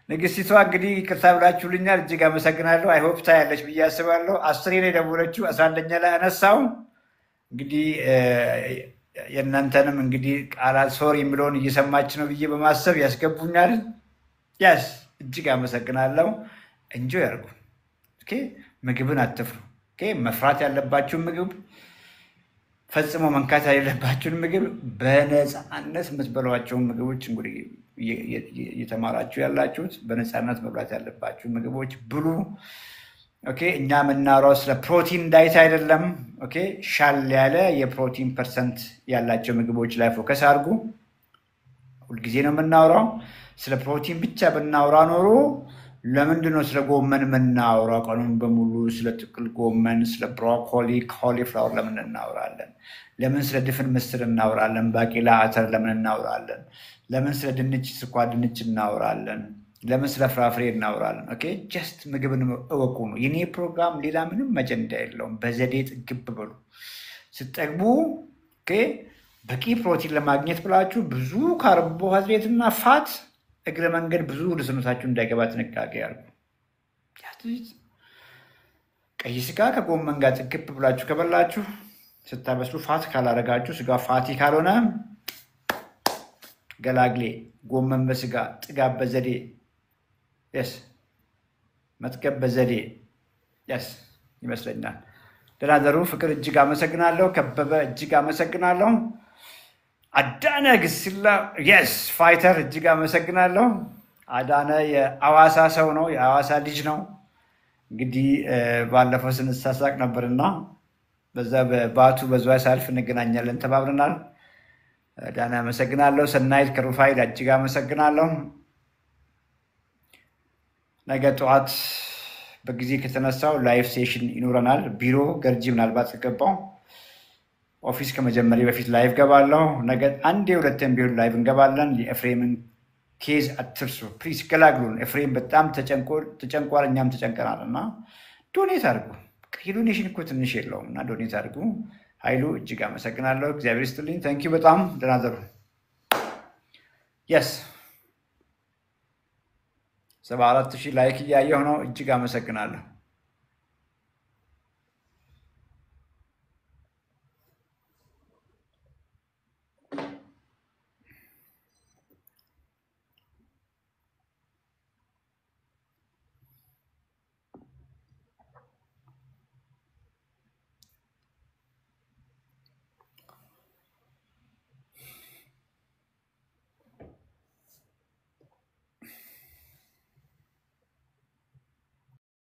ንግስቲቷ እንግዲህ ይቅርታ ብላችሁልኛል። እጅግ አመሰግናለሁ። አይሆፕ ታያለች ብዬ አስባለሁ። 10 ላይ ደወለችው፣ 11ኛ ላይ አነሳው። እንግዲህ የእናንተንም እንግዲህ ቃላት ሶሪ የሚለውን እየሰማች ነው ብዬ በማሰብ ያስገቡኛል። እጅግ አመሰግናለሁ። እንጆይ ያርጉ። ኦኬ። ምግብን አትፍሩ። ኦኬ። መፍራት ያለባችሁን ምግብ ፈጽሞ መንካት የሌለባችሁን ምግብ በነፃነት የምትበሏቸውን ምግቦች እንግዲህ እየተማራችሁ ያላችሁት በነፃነት መብላት ያለባችሁ ምግቦች ብሉ። ኦኬ። እኛ የምናወራው ስለ ፕሮቲን ዳይት አይደለም። ኦኬ። ሻል ያለ የፕሮቲን ፐርሰንት ያላቸው ምግቦች ላይ ፎከስ አድርጉ። ሁልጊዜ ነው የምናወራው። ስለ ፕሮቲን ብቻ ብናወራ ኖሮ ለምንድን ነው ስለ ጎመን የምናወራው? ቀኑን በሙሉ ስለ ጥቅል ጎመን፣ ስለ ብሮኮሊ፣ ኮሊፍላወር ለምን እናወራለን? ለምን ስለ ድፍን ምስር እናወራለን? ባቄላ፣ አተር ለምን እናወራለን? ለምን ስለ ድንች፣ ስኳር ድንች እናወራለን? ለምን ስለ ፍራፍሬ እናወራለን? ኦኬ ጀስት ምግብን እወቁ ነው የኔ ፕሮግራም። ሌላ ምንም አጀንዳ የለውም። በዘዴ ጥግብ በሉ። ስትጠግቡ ኦኬ በቂ ፕሮቲን ለማግኘት ብላችሁ ብዙ ካርቦሃይድሬትና ፋት እግረ መንገድ ብዙ ወደ ሰውነታችሁ እንዳይገባ ጥንቃቄ አድርጉ። ቀይ ስጋ ከጎመን ጋር ጥግብ ብላችሁ ከበላችሁ ስታበስሉ ፋት ካላረጋችሁ ስጋ ፋቲ ካልሆነ ገላግሌ ጎመን በስጋ ጥጋብ በዘዴ የስ መጥገብ በዘዴ የስ ይመስለኛል። ደናደሩ ፍቅር እጅግ አመሰግናለሁ። ከበበ እጅግ አመሰግናለሁ። አዳነ ግስላ የስ ፋይተር እጅግ አመሰግናለሁ። አዳነ የአዋሳ ሰው ነው፣ የአዋሳ ልጅ ነው። እንግዲህ ባለፈው ስንሳሳቅ ነበርና በዛ በባቱ በዝዋይ ሳልፍ እንገናኛለን ተባብረናል። አዳነ አመሰግናለሁ። ሰናይት ከሩፋይል እጅግ አመሰግናለሁ። ነገ ጠዋት በጊዜ ከተነሳው ላይቭ ሴሽን ይኖረናል። ቢሮ ገርጂ ምናልባት ከገባው ኦፊስ ከመጀመሪያ በፊት ላይቭ ገባለሁ። ነገ አንዴ ሁለቴም ቢሆን ላይቭ እንገባለን። የኤፍሬምን ኬዝ አትርሱ ፕሊዝ፣ ገላግሉን። ኤፍሬም በጣም ተጨንቋል፣ እኛም ተጨንቀናል እና ዶኔት አድርጉ። ዶኔሽን እኮ ትንሽ የለውም እና ዶኔት አድርጉ። ኃይሉ እጅግ አመሰግናለሁ። እግዚአብሔር ይስጥልኝ። ታንኪዩ በጣም ደህና ደሩ። የስ 74,000 ላይክ እያየሁ ነው። እጅግ አመሰግናለሁ።